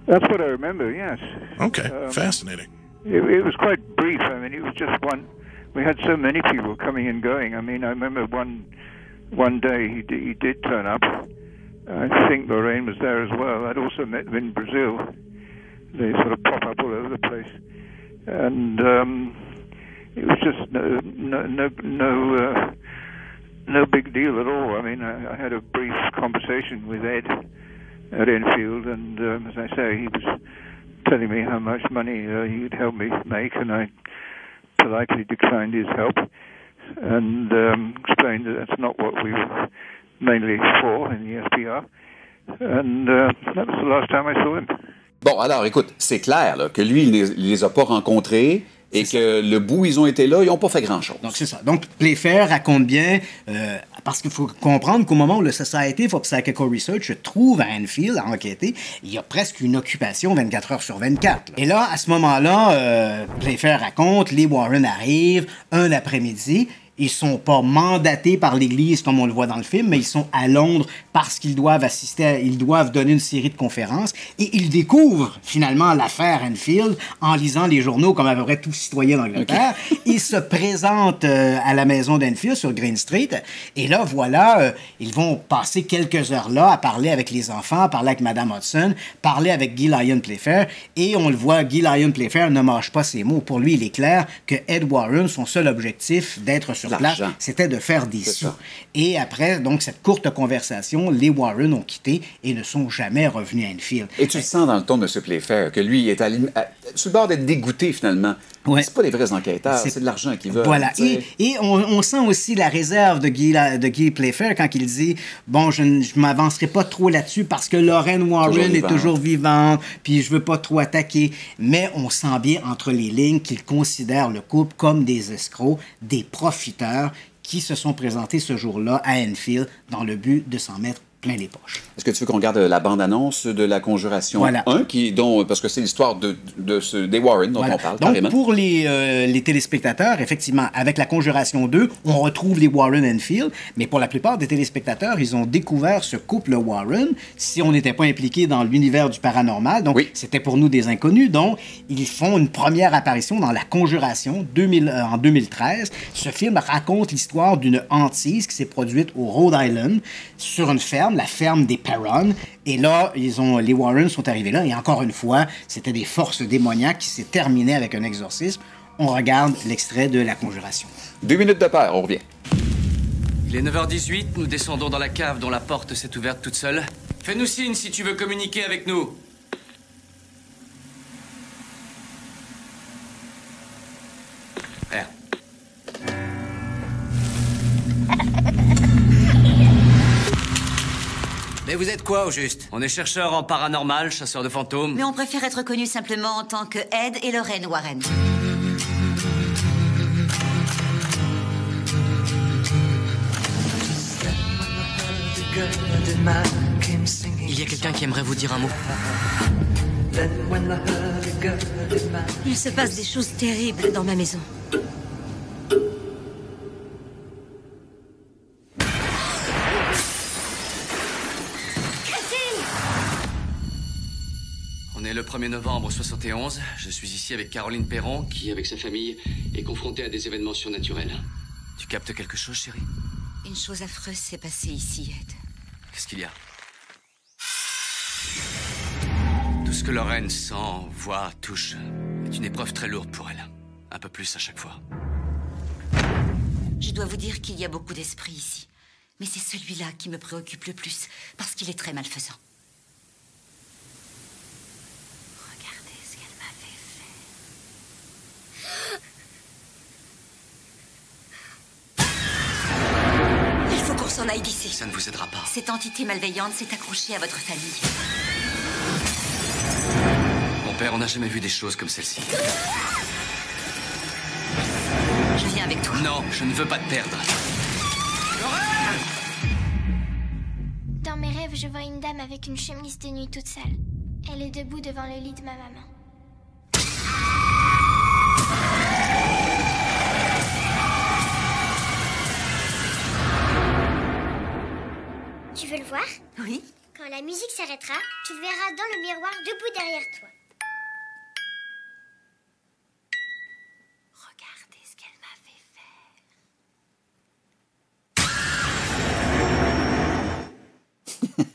That's what I remember, yes. Okay, fascinating. It was quite brief. I mean, it was just one. We had so many people coming and going. I mean, I remember one day he did turn up. I think Lorraine was there as well. I'd also met them in Brazil. They sort of pop up all over the place. And it was just no big deal at all. I mean, I had a brief conversation with Ed at Enfield, and as I say, he was telling me how much money he'd help me make, and I politely declined his help and explained that that's not what we were mainly for in the SPR. And that was the last time I saw him. Bon, alors, écoute, c'est clair là, que lui, il les a pas rencontrés et que le bout où ils ont été là, ils n'ont pas fait grand-chose. Donc, c'est ça. Donc, Playfair raconte bien, parce qu'il faut comprendre qu'au moment où le Society for Psychical Research se trouve à Enfield à enquêter, il y a presque une occupation 24 heures sur 24. Là. Et là, à ce moment-là, Playfair raconte, les Warren arrivent un après-midi. Ils sont pas mandatés par l'Église comme on le voit dans le film, mais ils sont à Londres parce qu'ils doivent ils doivent donner une série de conférences et ils découvrent finalement l'affaire Enfield en lisant les journaux comme à peu près tout citoyen d'Angleterre. Okay. Ils se présentent à la maison d'Enfield sur Green Street et là, voilà, ils vont passer quelques heures là à parler avec les enfants, à parler avec Madame Hudson, parler avec Guy Lyon Playfair et on le voit, Guy Lyon Playfair ne mâche pas ses mots. Pour lui, il est clair que Ed Warren, son seul objectif d'être sur place, c'était de faire des sous. Et après, donc, cette courte conversation, les Warren ont quitté et ne sont jamais revenus à Enfield. Et tu le sens dans le ton de ce Playfair, que lui, il est sur le bord d'être dégoûté, finalement. Ouais. C'est pas des vrais enquêteurs, c'est de l'argent qu'ils veulent. Voilà. Et on sent aussi la réserve de Guy Playfair quand il dit « Bon, je ne m'avancerai pas trop là-dessus parce que Lorraine Warren est toujours vivante, puis je veux pas trop attaquer. » Mais on sent bien entre les lignes qu'il considère le couple comme des escrocs, des profiteurs qui se sont présentés ce jour-là à Enfield dans le but de s'en mettre plein les poches. Est-ce que tu veux qu'on regarde la bande-annonce de La Conjuration 1, parce que c'est l'histoire des Warren dont on parle, donc, carrément. Pour les téléspectateurs, effectivement, avec La Conjuration 2, on retrouve les Warren Enfield, mais pour la plupart des téléspectateurs, ils ont découvert ce couple Warren si on n'était pas impliqué dans l'univers du paranormal, donc c'était pour nous des inconnus, donc ils font une première apparition dans La Conjuration en 2013. Ce film raconte l'histoire d'une hantise qui s'est produite au Rhode Island sur une ferme, la ferme des Perron. Et là, les Warren sont arrivés là. Et encore une fois, c'était des forces démoniaques qui s'est terminé avec un exorcisme. On regarde l'extrait de La Conjuration. 2 minutes de peur, on revient. Il est 9h18, nous descendons dans la cave dont la porte s'est ouverte toute seule. Fais-nous signe si tu veux communiquer avec nous. Mais vous êtes quoi, au juste? On est chercheurs en paranormal, chasseurs de fantômes. Mais on préfère être connus simplement en tant que Ed et Lorraine Warren. Il y a quelqu'un qui aimerait vous dire un mot. Il se passe des choses terribles dans ma maison. On est le 1er novembre 71. Je suis ici avec Caroline Perron, qui, avec sa famille, est confrontée à des événements surnaturels. Tu captes quelque chose, chérie? Une chose affreuse s'est passée ici, Ed. Qu'est-ce qu'il y a? Tout ce que Lorraine sent, voit, touche est une épreuve très lourde pour elle. Un peu plus à chaque fois. Je dois vous dire qu'il y a beaucoup d'esprits ici. Mais c'est celui-là qui me préoccupe le plus, parce qu'il est très malfaisant. Regardez ce qu'elle m'avait fait. Il faut qu'on s'en aille d'ici. Ça ne vous aidera pas. Cette entité malveillante s'est accrochée à votre famille. Mon père, on n'a jamais vu des choses comme celle-ci. Je viens avec toi. Non, je ne veux pas te perdre. Dans mes rêves, je vois une dame avec une chemise de nuit toute sale. Elle est debout devant le lit de ma maman. Tu veux le voir? Oui. Quand la musique s'arrêtera, tu le verras dans le miroir debout derrière toi. Regardez ce qu'elle m'a fait faire.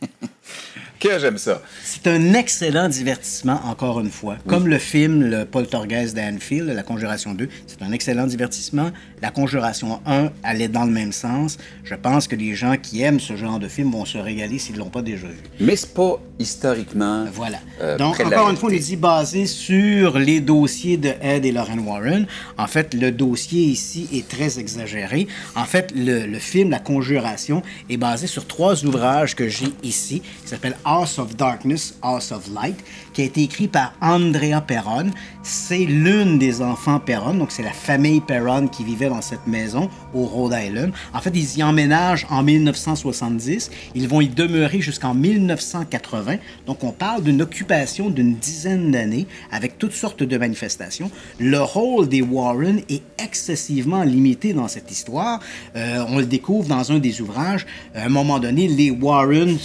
Que j'aime ça. C'est un excellent divertissement, encore une fois. Comme le film Le Poltergeist d'Anfield, La Conjuration 2, c'est un excellent divertissement. La Conjuration 1 allait dans le même sens. Je pense que les gens qui aiment ce genre de film vont se régaler s'ils ne l'ont pas déjà vu. Mais c'est pas historiquement... Voilà. Donc, encore une fois, on est dit basé sur les dossiers de Ed et Lorraine Warren. En fait, le dossier ici est très exagéré. En fait, le film La Conjuration est basé sur 3 ouvrages que j'ai ici, qui s'appellent House of Darkness, House of Light, qui a été écrit par Andrea Perron. C'est l'une des enfants Perron, donc c'est la famille Perron qui vivait dans cette maison au Rhode Island. En fait, ils y emménagent en 1970. Ils vont y demeurer jusqu'en 1980. Donc, on parle d'une occupation d'une dizaine d'années avec toutes sortes de manifestations. Le rôle des Warren est excessivement limité dans cette histoire. On le découvre dans un des ouvrages. À un moment donné, les Warren...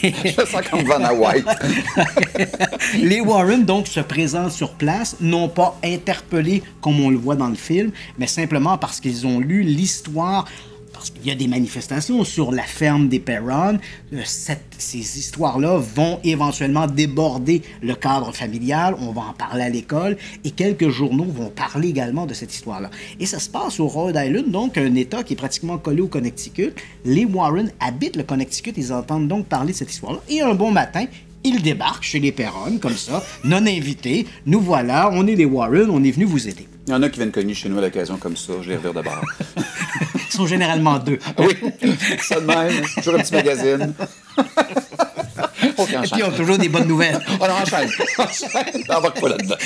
Je sens comme Vanna White. Les Warren, donc, se présentent sur place, non pas interpellés comme on le voit dans le film, mais simplement parce qu'ils ont lu l'histoire. Parce qu'il y a des manifestations sur la ferme des Perron. Ces histoires-là vont éventuellement déborder le cadre familial. On va en parler à l'école. Et quelques journaux vont parler également de cette histoire-là. Et ça se passe au Rhode Island, donc un État qui est pratiquement collé au Connecticut. Les Warren habitent le Connecticut. Ils entendent donc parler de cette histoire-là. Et un bon matin, ils débarquent chez les Perron, comme ça, non invités. Nous voilà, on est les Warren, on est venus vous aider. Il y en a qui viennent cogner chez nous à l'occasion comme ça. Je les revire de bord. Ils sont généralement 2. Oui, ça de même. Toujours un petit magazine. Et puis, ils ont toujours des bonnes nouvelles. On enchaîne. On va pas là-dedans.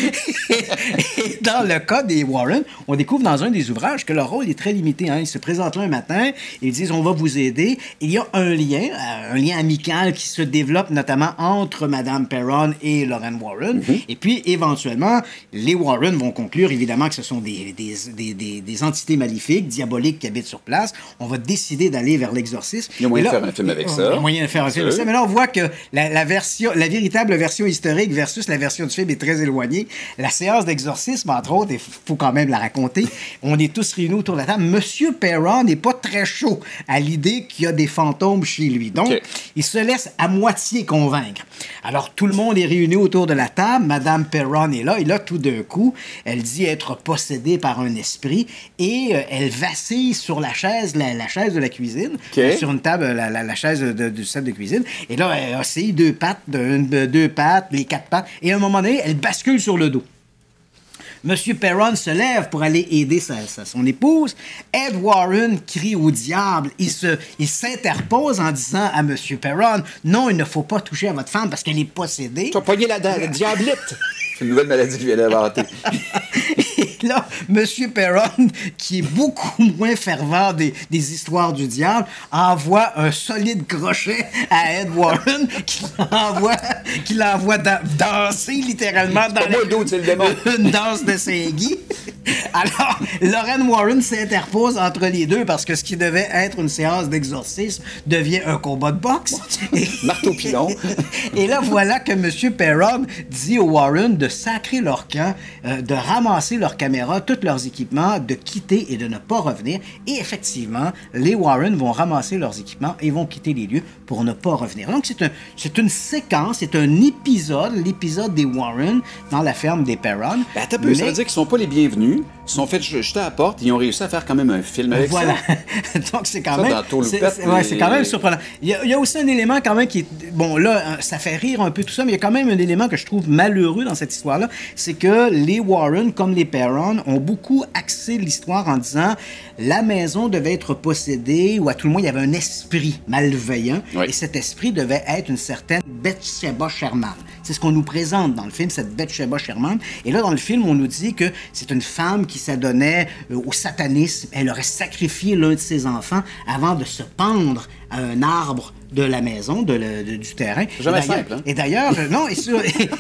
Et dans le cas des Warren, on découvre dans un des ouvrages que leur rôle est très limité. Ils se présentent là un matin, ils disent « on va vous aider ». Il y a un lien amical qui se développe notamment entre Mme Perron et Lorraine Warren. Et puis, éventuellement, les Warren vont conclure, évidemment, que ce sont des entités maléfiques, diaboliques qui habitent sur place. On va décider d'aller vers l'exorcisme. Il y a moyen de faire un film avec ça. Il y a moyen de faire un film avec ça. Mais là, on voit que la véritable version historique versus la version du film est très éloignée. La séance d'exorcisme, entre autres, il faut quand même la raconter. On est tous réunis autour de la table. Monsieur Perron n'est pas très chaud à l'idée qu'il y a des fantômes chez lui. Donc, il se laisse à moitié convaincre. Alors, tout le monde est réuni autour de la table. Madame Perron est là. Et là, tout d'un coup, elle dit être possédée par un esprit et elle vacille sur la chaise de la cuisine. Sur une table, la chaise du set de cuisine. Et là, elle oscille 2 pattes, les 4 pattes. Et à un moment donné, elle bascule sur le dos. Monsieur Perron se lève pour aller aider son épouse. Ed Warren crie au diable. Il s'interpose en disant à Monsieur Perron, « Non, il ne faut pas toucher à votre femme parce qu'elle est possédée. » Tu vas pogner la diablette. C'est une nouvelle maladie qu'il vient d'inventer. Et là, Monsieur Perron, qui est beaucoup moins fervent des histoires du diable, envoie un solide crochet à Ed Warren qui l'envoie danser littéralement dans une danse de Saint-Guy. Alors, Lorraine Warren s'interpose entre les deux parce que ce qui devait être une séance d'exorcisme devient un combat de boxe. Marteau pilon. Et là, voilà que M. Perron dit aux Warren de sacrer leur camp, de ramasser leurs caméras, tous leurs équipements, de quitter et de ne pas revenir. Et effectivement, les Warren vont ramasser leurs équipements et vont quitter les lieux pour ne pas revenir. Donc, c'est une séquence, c'est un épisode, l'épisode des Warren dans la ferme des Perron. Ben, attends un peu, ça veut dire qu'ils ne sont pas les bienvenus. Ils sont fait jeter à la porte, ils ont réussi à faire quand même un film avec ça. Donc, c'est quand ça, même... c'est quand même surprenant. Il y a aussi un élément quand même qui est... Bon, là, ça fait rire un peu tout ça, mais il y a quand même un élément que je trouve malheureux dans cette histoire-là, c'est que les Warren, comme les Perron, ont beaucoup axé l'histoire en disant la maison devait être possédée, ou à tout le moins, il y avait un esprit malveillant, et cet esprit devait être une certaine Bathsheba Sherman. C'est ce qu'on nous présente dans le film, cette Bathsheba Sherman. Et là, dans le film, on nous dit que c'est une femme qui s'adonnait au satanisme. Elle aurait sacrifié l'un de ses enfants avant de se pendre à un arbre de la maison, du terrain. C'est jamais simple, hein? Et d'ailleurs, non,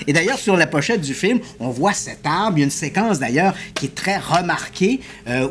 et d'ailleurs, sur la pochette du film, on voit cet arbre. Il y a une séquence, d'ailleurs, qui est très remarquée,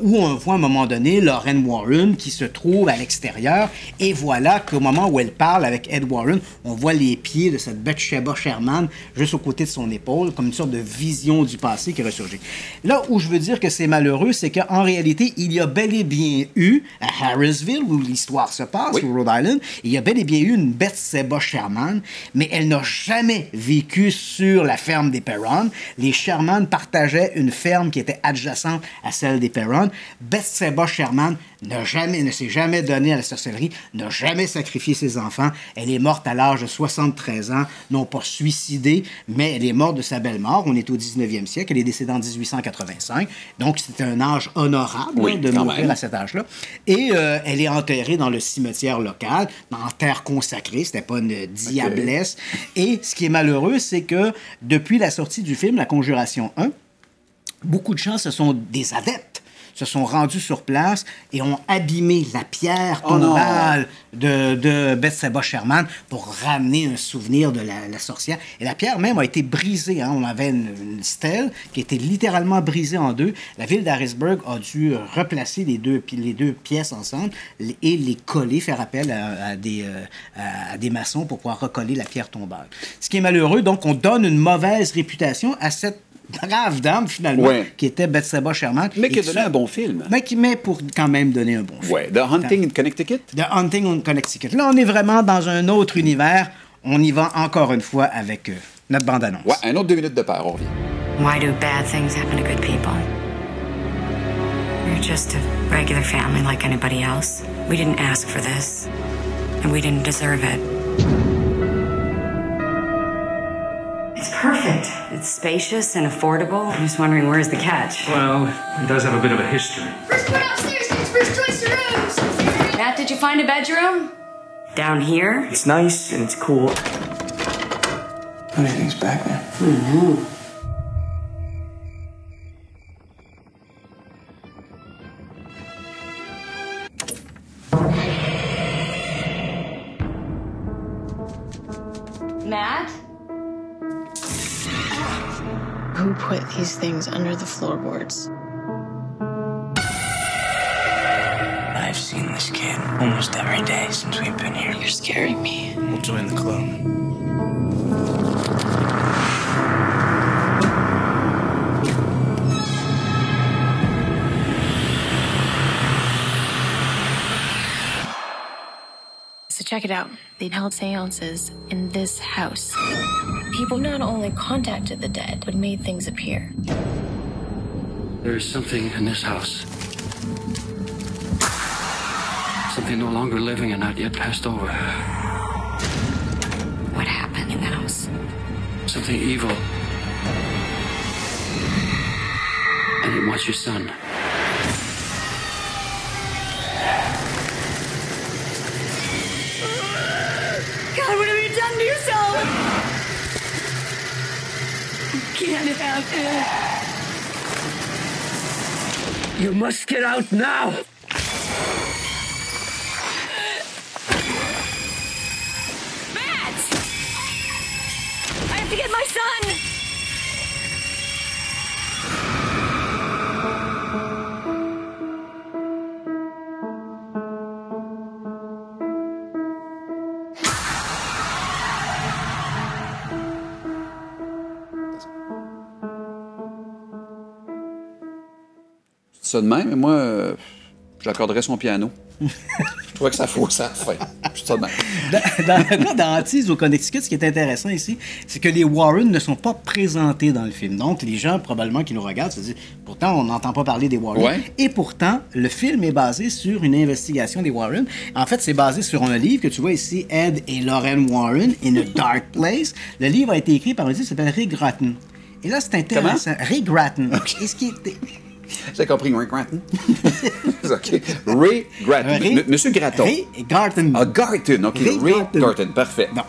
où on voit à un moment donné Lorraine Warren qui se trouve à l'extérieur. Et voilà qu'au moment où elle parle avec Ed Warren, on voit les pieds de cette Bathsheba Sherman juste au côté de son épaule, comme une sorte de vision du passé qui ressurgit. Là où je veux dire que c'est malheureux, c'est qu'en réalité, il y a bel et bien eu, à Harrisville, où l'histoire se passe, au Rhode Island, il y a bel et bien eu une Bathsheba Sherman, mais elle n'a jamais vécu sur la ferme des Perron. Les Sherman partageaient une ferme qui était adjacente à celle des Perron. Bathsheba Sherman ne s'est jamais donnée à la sorcellerie, n'a jamais sacrifié ses enfants. Elle est morte à l'âge de 73 ans, non pas suicidée, mais elle est morte de sa belle mort. On est au 19e siècle, elle est décédée en 1885, donc c'était un âge honorable de mourir à cet âge-là. Et elle est enterrée dans le cimetière local, en terre consacrée, c'était pas une diablesse. Et ce qui est malheureux, c'est que depuis la sortie du film La Conjuration 1, beaucoup de gens sont des adeptes se sont rendus sur place et ont abîmé la pierre tombale de Bathsheba Sherman pour ramener un souvenir de la sorcière. Et la pierre même a été brisée. Hein. On avait une stèle qui était littéralement brisée en deux. La ville d'Harrisburg a dû replacer les deux pièces ensemble et les coller, faire appel à des maçons pour pouvoir recoller la pierre tombale. Ce qui est malheureux, donc on donne une mauvaise réputation à cette brave dame, finalement, qui était Bathsheba Sherman. Mais qui a donné un bon film. Mais pour quand même donner un bon film. Oui, The Hunting in Connecticut. The Hunting in Connecticut. Là, on est vraiment dans un autre univers. On y va encore une fois avec notre bande-annonce. Ouais, un autre 2 minutes de peur, on revient. Why do bad things happen to good people? We're just a regular family like anybody else. We didn't ask for this, and we didn't deserve it. It's perfect. It's spacious and affordable. I'm just wondering, where's the catch? Well, it does have a bit of a history. First one upstairs gets first choice of rooms. Matt, did you find a bedroom? Down here? It's nice and it's cool. What do you think's back there? Mm-hmm. Matt? Who put these things under the floorboards? I've seen this kid almost every day since we've been here. You're scaring me. We'll join the club. So check it out. They'd held seances in this house. People not only contacted the dead, but made things appear. There is something in this house. Something no longer living and not yet passed over. What happened in the house? Something evil. And it wants your son. God, what have you done to yourself? You can't have it. You must get out now! Matt! I have to get my son! Ça de même, mais moi, j'accorderais son piano. Je trouvais que ça fausse à la fin. Je ça de même. Dans Hantise au Connecticut, ce qui est intéressant ici, c'est que les Warren ne sont pas présentés dans le film. Donc, les gens, probablement, qui nous regardent, se disent, pourtant, on n'entend pas parler des Warren. Ouais. Et pourtant, le film est basé sur une investigation des Warren. En fait, c'est basé sur un livre que tu vois ici, Ed et Lorraine Warren, In a Dark Place. Le livre a été écrit par un type qui s'appelle Ray Gratton. Et là, c'est intéressant. Comment? Ray Gratton. Okay. Et ce qui est... J'ai compris, Ray Gratton. OK. Ray Gratton. Monsieur Gratton. Ray Garton. Ah, Garton. OK. Ray Garton. Parfait. Non.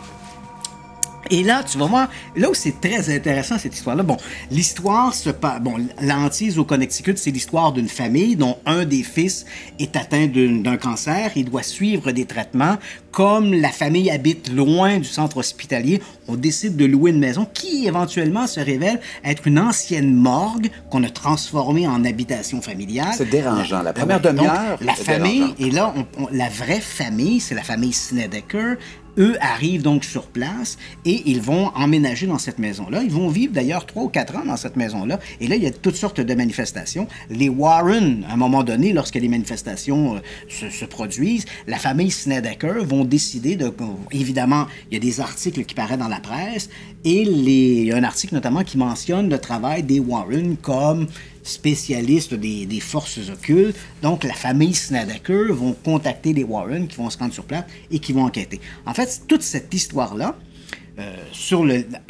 Et là, tu vas voir, là où c'est très intéressant, cette histoire-là, bon, l'histoire se passe... Bon, l'hantise au Connecticut, c'est l'histoire d'une famille dont un des fils est atteint d'un cancer. Il doit suivre des traitements. Comme la famille habite loin du centre hospitalier, on décide de louer une maison qui, éventuellement, se révèle être une ancienne morgue qu'on a transformée en habitation familiale. C'est dérangeant. La première demi-heure, la famille, et là, la vraie famille, c'est la famille Snedeker. Eux arrivent donc sur place et ils vont emménager dans cette maison-là. Ils vont vivre d'ailleurs 3 ou 4 ans dans cette maison-là. Et là, il y a toutes sortes de manifestations. Les Warren, à un moment donné, lorsque les manifestations se produisent, la famille Snedeker vont décider de... Évidemment, il y a des articles qui paraissent dans la presse et il y a un article notamment qui mentionne le travail des Warren comme spécialistes des forces occultes. Donc, la famille Snedeker vont contacter les Warren qui vont se rendre sur place et qui vont enquêter. En fait, toute cette histoire-là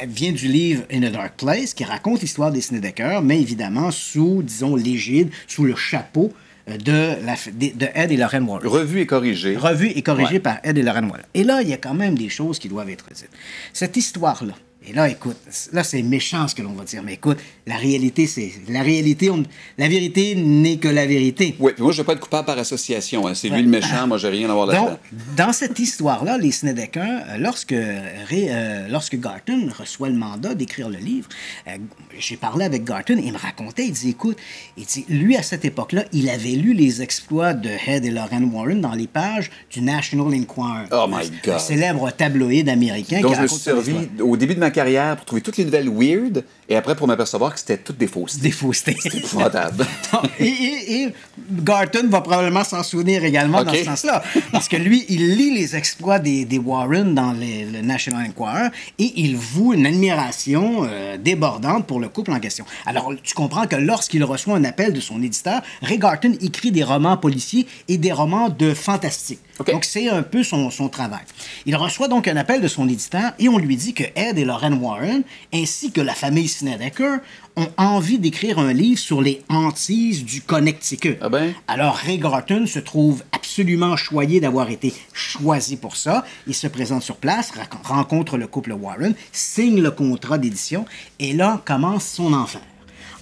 vient du livre In a Dark Place qui raconte l'histoire des Snedeker, mais évidemment sous, disons, l'égide, sous le chapeau de Ed et Lorraine Warren. Revue et corrigée. Revue et corrigée par Ed et Lorraine Warren. Et là, il y a quand même des choses qui doivent être dites. Cette histoire-là, et là, écoute, là, c'est méchant ce que l'on va dire, mais écoute, la réalité, c'est... La vérité n'est que la vérité. Oui, puis moi, je ne vais pas être coupable par association. Hein. C'est lui le méchant, moi, j'ai rien à voir là-dedans. Donc, dans cette histoire-là, les Snedeker, lorsque Garton reçoit le mandat d'écrire le livre, j'ai parlé avec Garton, il me racontait, il dit, écoute, lui, à cette époque-là, il avait lu les exploits de Ed et Lorraine Warren dans les pages du National Enquirer. Oh my God! Un célèbre tabloïd américain donc, qui raconte je me suis servi au début de ma carrière pour trouver toutes les nouvelles weird et après pour m'apercevoir que c'était toutes des faussetés. Des faussetés. C'était épouvantable. et Garton va probablement s'en souvenir également dans ce sens-là. Parce que lui, il lit les exploits des Warren dans le National Enquirer et il voue une admiration débordante pour le couple en question. Alors, tu comprends que lorsqu'il reçoit un appel de son éditeur, Ray Garton écrit des romans policiers et des romans de fantastique. Okay. Donc, c'est un peu son travail. Il reçoit donc un appel de son éditeur et on lui dit que Ed et Lorraine Warren, ainsi que la famille Snedeker, ont envie d'écrire un livre sur les hantises du Connecticut. Ah ben? Alors, Ray Garton se trouve absolument choyé d'avoir été choisi pour ça. Il se présente sur place, rencontre le couple Warren, signe le contrat d'édition et là commence son enfer.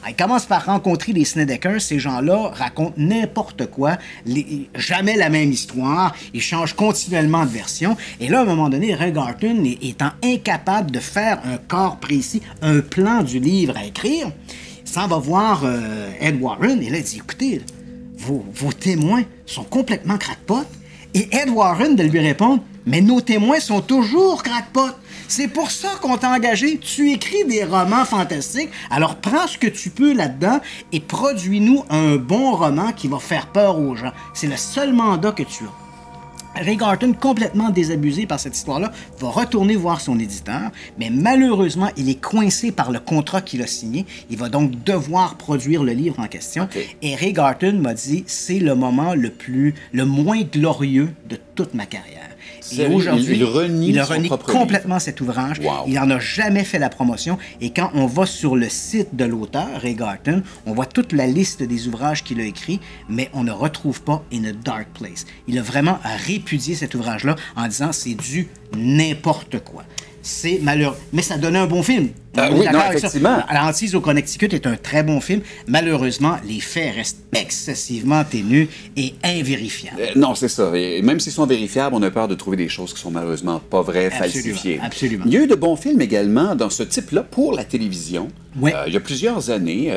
Il commence par rencontrer les Snedeker. Ces gens-là racontent n'importe quoi, jamais la même histoire. Ils changent continuellement de version. Et là, à un moment donné, Ray Garton, étant incapable de faire un corps précis, un plan du livre à écrire, s'en va voir Ed Warren. Et là, il dit, écoutez, vos témoins sont complètement crackpot. Et Ed Warren de lui répondre, mais nos témoins sont toujours crackpot. C'est pour ça qu'on t'a engagé. Tu écris des romans fantastiques, alors prends ce que tu peux là-dedans et produis-nous un bon roman qui va faire peur aux gens. C'est le seul mandat que tu as. Ray Garton, complètement désabusé par cette histoire-là, va retourner voir son éditeur, mais malheureusement, il est coincé par le contrat qu'il a signé. Il va donc devoir produire le livre en question. Okay. Et Ray Garton m'a dit, c'est le moment le moins glorieux de toute ma carrière. Et aujourd'hui, il renie complètement cet ouvrage. Wow. Il n'en a jamais fait la promotion. Et quand on va sur le site de l'auteur, Ray Garton, on voit toute la liste des ouvrages qu'il a écrits, mais on ne retrouve pas In a Dark Place. Il a vraiment répudié cet ouvrage-là en disant c'est du n'importe quoi. C'est malheureux. Mais ça donnait un bon film. Oui, non, effectivement. La hantise au Connecticut est un très bon film. Malheureusement, les faits restent excessivement ténus et invérifiables. Non, c'est ça. Et même s'ils sont vérifiables, on a peur de trouver des choses qui sont malheureusement pas vraies, falsifiées. Absolument. Il y a eu de bons films également dans ce type-là pour la télévision. Oui. Il y a plusieurs années,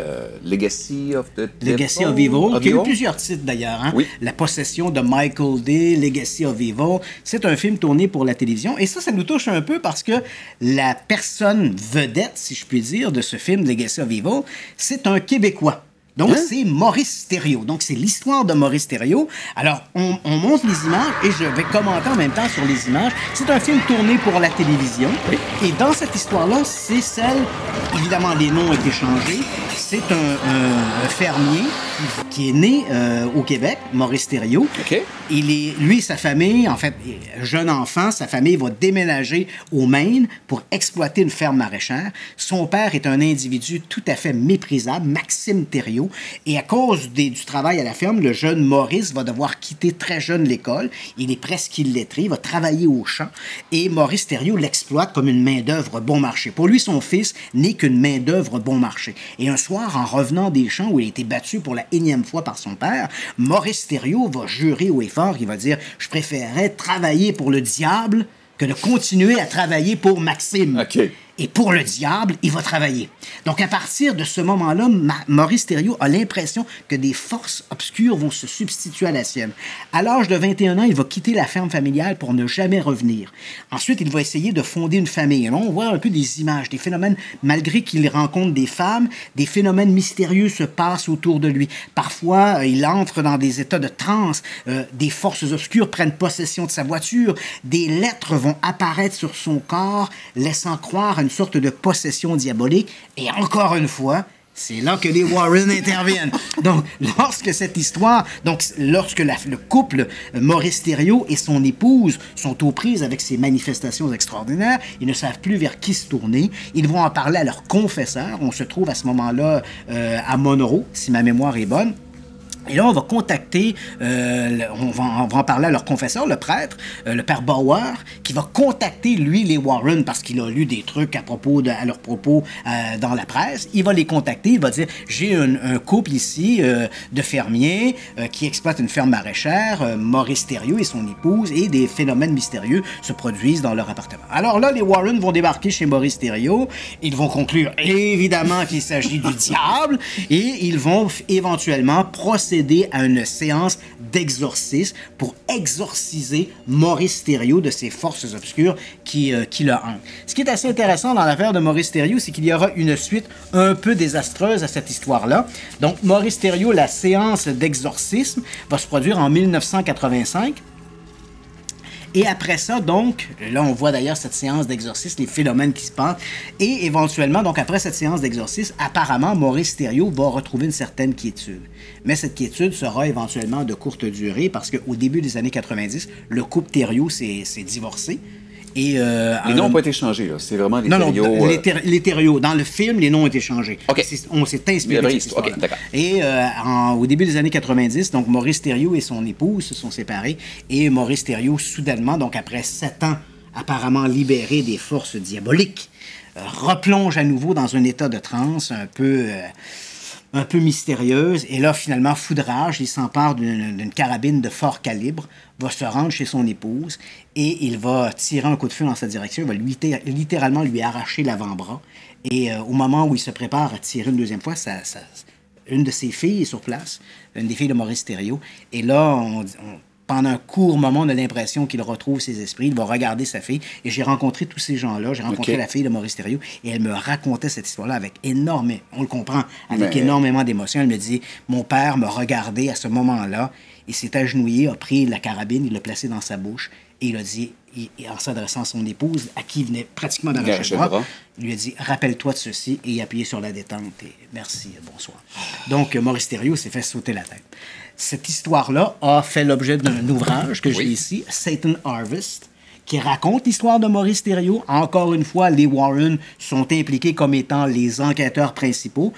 Legacy of Evil, qui a eu plusieurs titres d'ailleurs. Hein? Oui. La possession de Michael Day, Legacy of Evil. C'est un film tourné pour la télévision. Et ça nous touche un peu parce que la personne vedette, si je puis dire, de ce film Legacy of Evil, c'est un Québécois. Donc, c'est Maurice Thériault. Donc, c'est l'histoire de Maurice Thériault. Alors, on montre les images et je vais commenter en même temps sur les images. C'est un film tourné pour la télévision. Oui. Et dans cette histoire-là, c'est celle... Évidemment, les noms ont été changés. c'est un fermier qui est né au Québec, Maurice Thériault. OK. Lui et sa famille, en fait, jeune enfant, sa famille va déménager au Maine pour exploiter une ferme maraîchère. Son père est un individu tout à fait méprisable, Maxime Thériault, et à cause du travail à la ferme, le jeune Maurice va devoir quitter très jeune l'école. Il est presque illettré, il va travailler au champ, et Maurice Thériault l'exploite comme une main-d'œuvre bon marché. Pour lui, son fils n'est qu'une main-d'œuvre bon marché. Et un soir, en revenant des champs où il a été battu pour la énième fois par son père, Maurice Thériault va jurer haut et fort, il va dire « Je préférerais travailler pour le diable que de continuer à travailler pour Maxime. » OK. Et pour le diable, il va travailler. Donc, à partir de ce moment-là, Maurice Thériault a l'impression que des forces obscures vont se substituer à la sienne. À l'âge de 21 ans, il va quitter la ferme familiale pour ne jamais revenir. Ensuite, il va essayer de fonder une famille. Et là, on voit un peu des images, des phénomènes, malgré qu'il rencontre des femmes, des phénomènes mystérieux se passent autour de lui. Parfois, il entre dans des états de transe, des forces obscures prennent possession de sa voiture, des lettres vont apparaître sur son corps, laissant croire à une sorte de possession diabolique. Et encore une fois, c'est là que les Warren interviennent. Donc, lorsque le couple Maurice Thériault et son épouse sont aux prises avec ces manifestations extraordinaires, ils ne savent plus vers qui se tourner. Ils vont en parler à leur confesseur. On se trouve à ce moment-là à Monroe, si ma mémoire est bonne. Et là, on va contacter, on va en parler à leur confesseur, le prêtre, le père Bauer, qui va contacter, lui, les Warren, parce qu'il a lu des trucs à leur propos dans la presse. Il va les contacter, il va dire, j'ai un couple ici de fermiers qui exploitent une ferme maraîchère, Maurice Thériault et son épouse, et des phénomènes mystérieux se produisent dans leur appartement. Alors là, les Warren vont débarquer chez Maurice Thériault, ils vont conclure évidemment qu'il s'agit du diable, et ils vont éventuellement procéder à une séance d'exorcisme pour exorciser Maurice Thériault de ces forces obscures qui le hantent. Ce qui est assez intéressant dans l'affaire de Maurice Thériault, c'est qu'il y aura une suite un peu désastreuse à cette histoire-là. Donc, Maurice Thériault, la séance d'exorcisme va se produire en 1985. Et après ça, donc, là, on voit d'ailleurs cette séance d'exorcisme, les phénomènes qui se passent. Et éventuellement, donc, après cette séance d'exorcisme, apparemment, Maurice Thériault va retrouver une certaine quiétude. Mais cette quiétude sera éventuellement de courte durée parce qu'au début des années 90, le couple Thériault s'est divorcé. Et les noms n'ont pas été changés, là. C'est vraiment les Thériault. Non, les Thériault. Dans le film, les noms ont été changés. OK. On s'est inspiré de cette histoire-là. OK, d'accord. Et au début des années 90, donc Maurice Thériault et son épouse se sont séparés. Et Maurice Thériault, soudainement, donc après 7 ans apparemment libéré des forces diaboliques, replonge à nouveau dans un état de transe un peu mystérieuse. Et là, finalement, foudrage, il s'empare d'une carabine de fort calibre, va se rendre chez son épouse et il va tirer un coup de feu dans sa direction. Il va littéralement lui arracher l'avant-bras. Et au moment où il se prépare à tirer une deuxième fois, une de ses filles est sur place, une des filles de Maurice Thériault. Et là, pendant un court moment, on a l'impression qu'il retrouve ses esprits. Il va regarder sa fille. Et j'ai rencontré tous ces gens-là. J'ai rencontré la fille de Maurice Thériault. Et elle me racontait cette histoire-là avec on le comprend, avec énormément d'émotion. Elle me dit, mon père me regardait à ce moment-là. Il s'est agenouillé, a pris la carabine, il l'a placée dans sa bouche. Et il a dit, en s'adressant à son épouse, à qui il venait pratiquement d'arracher le bras, il lui a dit, rappelle-toi de ceci. Et il a appuyé sur la détente. Et merci, bonsoir. Donc, Maurice Thériault s'est fait sauter la tête. Cette histoire-là a fait l'objet d'un ouvrage que j'ai ici, Satan Harvest, qui raconte l'histoire de Maurice Thériault. Encore une fois, les Warren sont impliqués comme étant les enquêteurs principaux.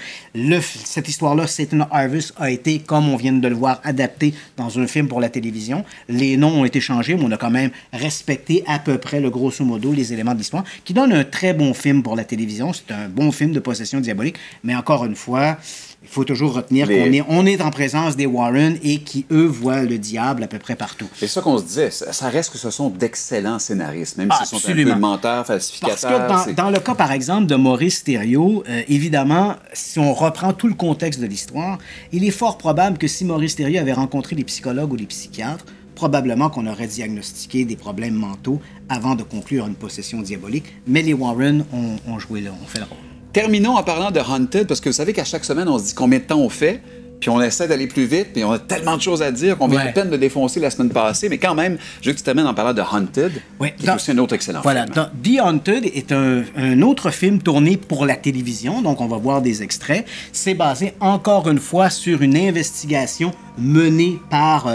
Cette histoire-là, Satan Harvest, a été, comme on vient de le voir, adapté dans un film pour la télévision. Les noms ont été changés, mais on a quand même respecté à peu près, le grosso modo, les éléments de l'histoire, qui donne un très bon film pour la télévision. C'est un bon film de possession diabolique, mais encore une fois, il faut toujours retenir qu'on est en présence des Warren et qui, eux, voient le diable à peu près partout. C'est ça qu'on se disait. Ça reste que ce sont d'excellents scénaristes, même s'ils sont un peu menteurs, falsificateurs. Parce que dans le cas, par exemple, de Maurice Thériault, évidemment, si on reprend tout le contexte de l'histoire, il est fort probable que si Maurice Thériault avait rencontré des psychologues ou des psychiatres, probablement qu'on aurait diagnostiqué des problèmes mentaux avant de conclure une possession diabolique. Mais les Warren ont joué là, ont fait le rôle. Terminons en parlant de Haunted, parce que vous savez qu'à chaque semaine, on se dit combien de temps on fait. puis on essaie d'aller plus vite, puis on a tellement de choses à dire qu'on vient à peine de défoncer la semaine passée, mais quand même, je veux que tu t'amènes en parlant de Haunted, qui est aussi un autre excellent film. The Haunted est un autre film tourné pour la télévision, donc on va voir des extraits. C'est basé encore une fois sur une investigation menée par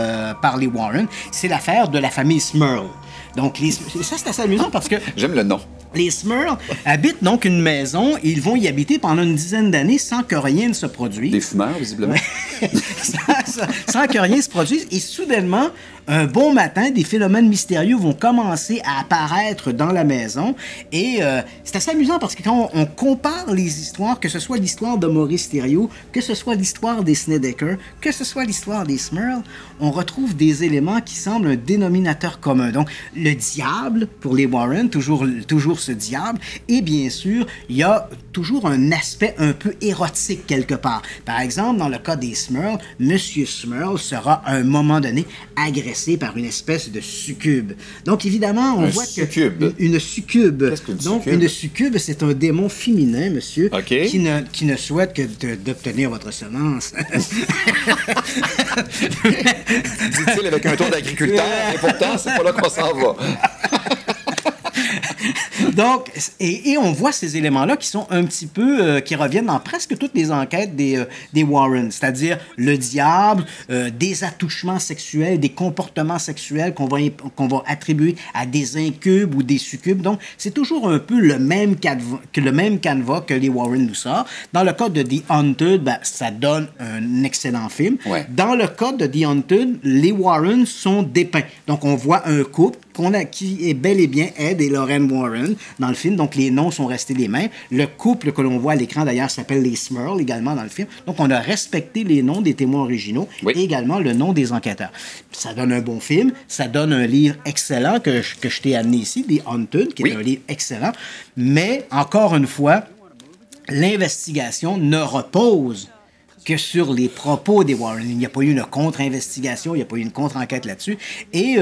les Warren. C'est l'affaire de la famille Smurl. Donc, ça, c'est assez amusant parce que... J'aime le nom. Les Smurl habitent donc une maison et ils vont y habiter pendant une dizaine d'années sans que rien ne se produise. Des fumeurs, visiblement. sans que rien se produise. Et soudainement, un bon matin, des phénomènes mystérieux vont commencer à apparaître dans la maison. Et c'est assez amusant parce que quand on compare les histoires, que ce soit l'histoire de Maurice Thériault, que ce soit l'histoire des Snedeker, que ce soit l'histoire des Smurl, on retrouve des éléments qui semblent un dénominateur commun. Donc, le diable, pour les Warren, toujours ce diable, et bien sûr, il y a toujours un aspect un peu érotique quelque part. Par exemple, dans le cas des Smurl, Monsieur Smurl sera à un moment donné agressé par une espèce de succube. Donc, évidemment, on voit succube. Une succube. Qu'est-ce qu'une Donc, succube? une succube, c'est un démon féminin, monsieur, qui ne souhaite que d'obtenir votre semence. Dit-il avec un ton d'agriculteur, et pourtant, c'est pas là qu'on s'en va. Donc, et on voit ces éléments-là qui sont un petit peu, qui reviennent dans presque toutes les enquêtes des Warren, c'est-à-dire le diable, des attouchements sexuels, des comportements sexuels qu'on va attribuer à des incubes ou des succubes. Donc, c'est toujours un peu le même canevas que les Warren nous sortent. Dans le cas de The Haunted, ça donne un excellent film. Ouais. Dans le cas de The Haunted, les Warren sont dépeints. Donc, on voit un couple qui est bel et bien Ed et Lorraine Warren dans le film. Donc, les noms sont restés les mêmes. Le couple que l'on voit à l'écran, d'ailleurs, s'appelle les Smurl également dans le film. Donc, on a respecté les noms des témoins originaux et également le nom des enquêteurs. Ça donne un bon film. Ça donne un livre excellent que je t'ai amené ici, The Haunted, qui est un livre excellent. Mais, encore une fois, l'investigation ne repose que sur les propos des Warren. Il n'y a pas eu une contre-investigation, il n'y a pas eu une contre-enquête là-dessus. Et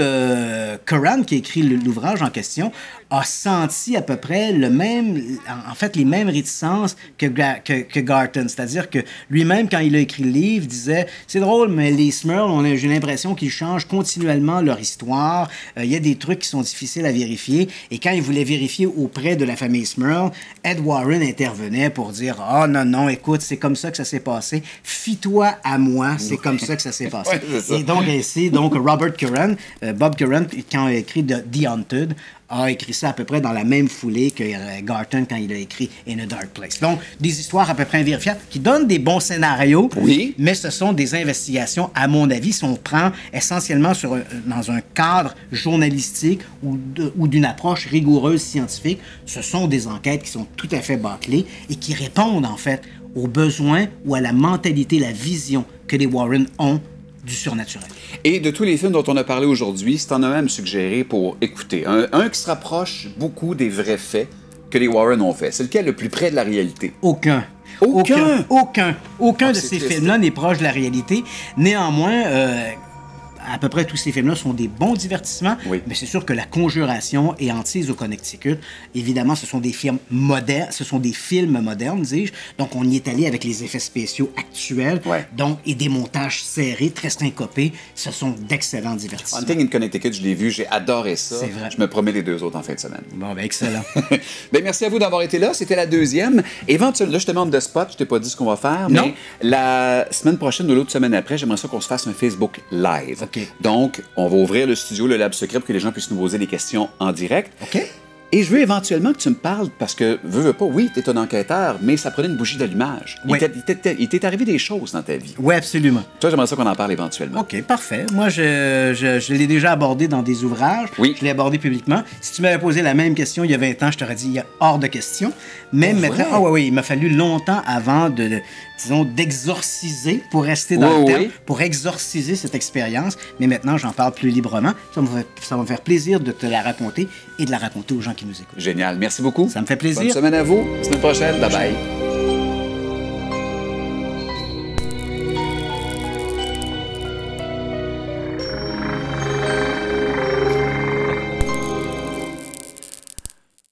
Curran, qui a écrit l'ouvrage en question, a senti à peu près les mêmes réticences que Garton. C'est-à-dire que lui-même, quand il a écrit le livre, disait « C'est drôle, mais les Smurl, j'ai l'impression qu'ils changent continuellement leur histoire. Il y a des trucs qui sont difficiles à vérifier. » Et quand il voulait vérifier auprès de la famille Smurl, Ed Warren intervenait pour dire « Ah non, écoute, c'est comme ça que ça s'est passé. Fie-toi à moi, c'est comme ça que ça s'est passé. » Et donc, ainsi, Robert Curran, Bob Curran, quand il a écrit The Haunted, a écrit ça à peu près dans la même foulée que Garton quand il a écrit In a Dark Place. Donc, des histoires à peu près invérifiables qui donnent des bons scénarios, mais ce sont des investigations, à mon avis, si on prend essentiellement dans un cadre journalistique ou d'une approche rigoureuse scientifique, ce sont des enquêtes qui sont tout à fait bâclées et qui répondent, en fait, aux besoins ou à la mentalité, la vision que les Warren ont du surnaturel. Et de tous les films dont on a parlé aujourd'hui, si t'en as même suggéré pour écouter, un qui se rapproche beaucoup des vrais faits que les Warren ont fait, c'est lequel le plus près de la réalité? Aucun de ces films-là n'est proche de la réalité. Néanmoins, à peu près tous ces films-là sont des bons divertissements, mais c'est sûr que La Conjuration et Hantise au Connecticut, évidemment, ce sont des films modernes, dis-je. Donc, on y est allé avec les effets spéciaux actuels, donc, et des montages serrés, très syncopés. Ce sont d'excellents divertissements. Hunting in Connecticut, je l'ai vu, j'ai adoré ça. C'est vrai. Je me promets les deux autres en fin de semaine. Bon, excellent. Merci à vous d'avoir été là. C'était la deuxième. Éventuellement, là, je te demande de spot. Je t'ai pas dit ce qu'on va faire, mais la semaine prochaine ou l'autre semaine après, j'aimerais ça qu'on se fasse un Facebook Live. Donc, on va ouvrir le studio, le Lab Secret, pour que les gens puissent nous poser des questions en direct. Et je veux éventuellement que tu me parles, parce que, veux pas, oui, tu es un enquêteur, mais ça prenait une bougie d'allumage. Il t'est arrivé des choses dans ta vie. Oui, absolument. Toi, j'aimerais ça qu'on en parle éventuellement. OK, parfait. Moi, je l'ai déjà abordé dans des ouvrages. Je l'ai abordé publiquement. Si tu m'avais posé la même question il y a 20 ans, je t'aurais dit, il y a hors de question. Mais maintenant, il m'a fallu longtemps avant d'exorciser, pour rester dans le terme, pour exorciser cette expérience. Mais maintenant, j'en parle plus librement. Ça va me faire plaisir de te la raconter et de la raconter aux gens qui nous écoutent. Génial. Merci beaucoup. Ça me fait plaisir. Bonne semaine à vous. À la semaine prochaine. Bye-bye.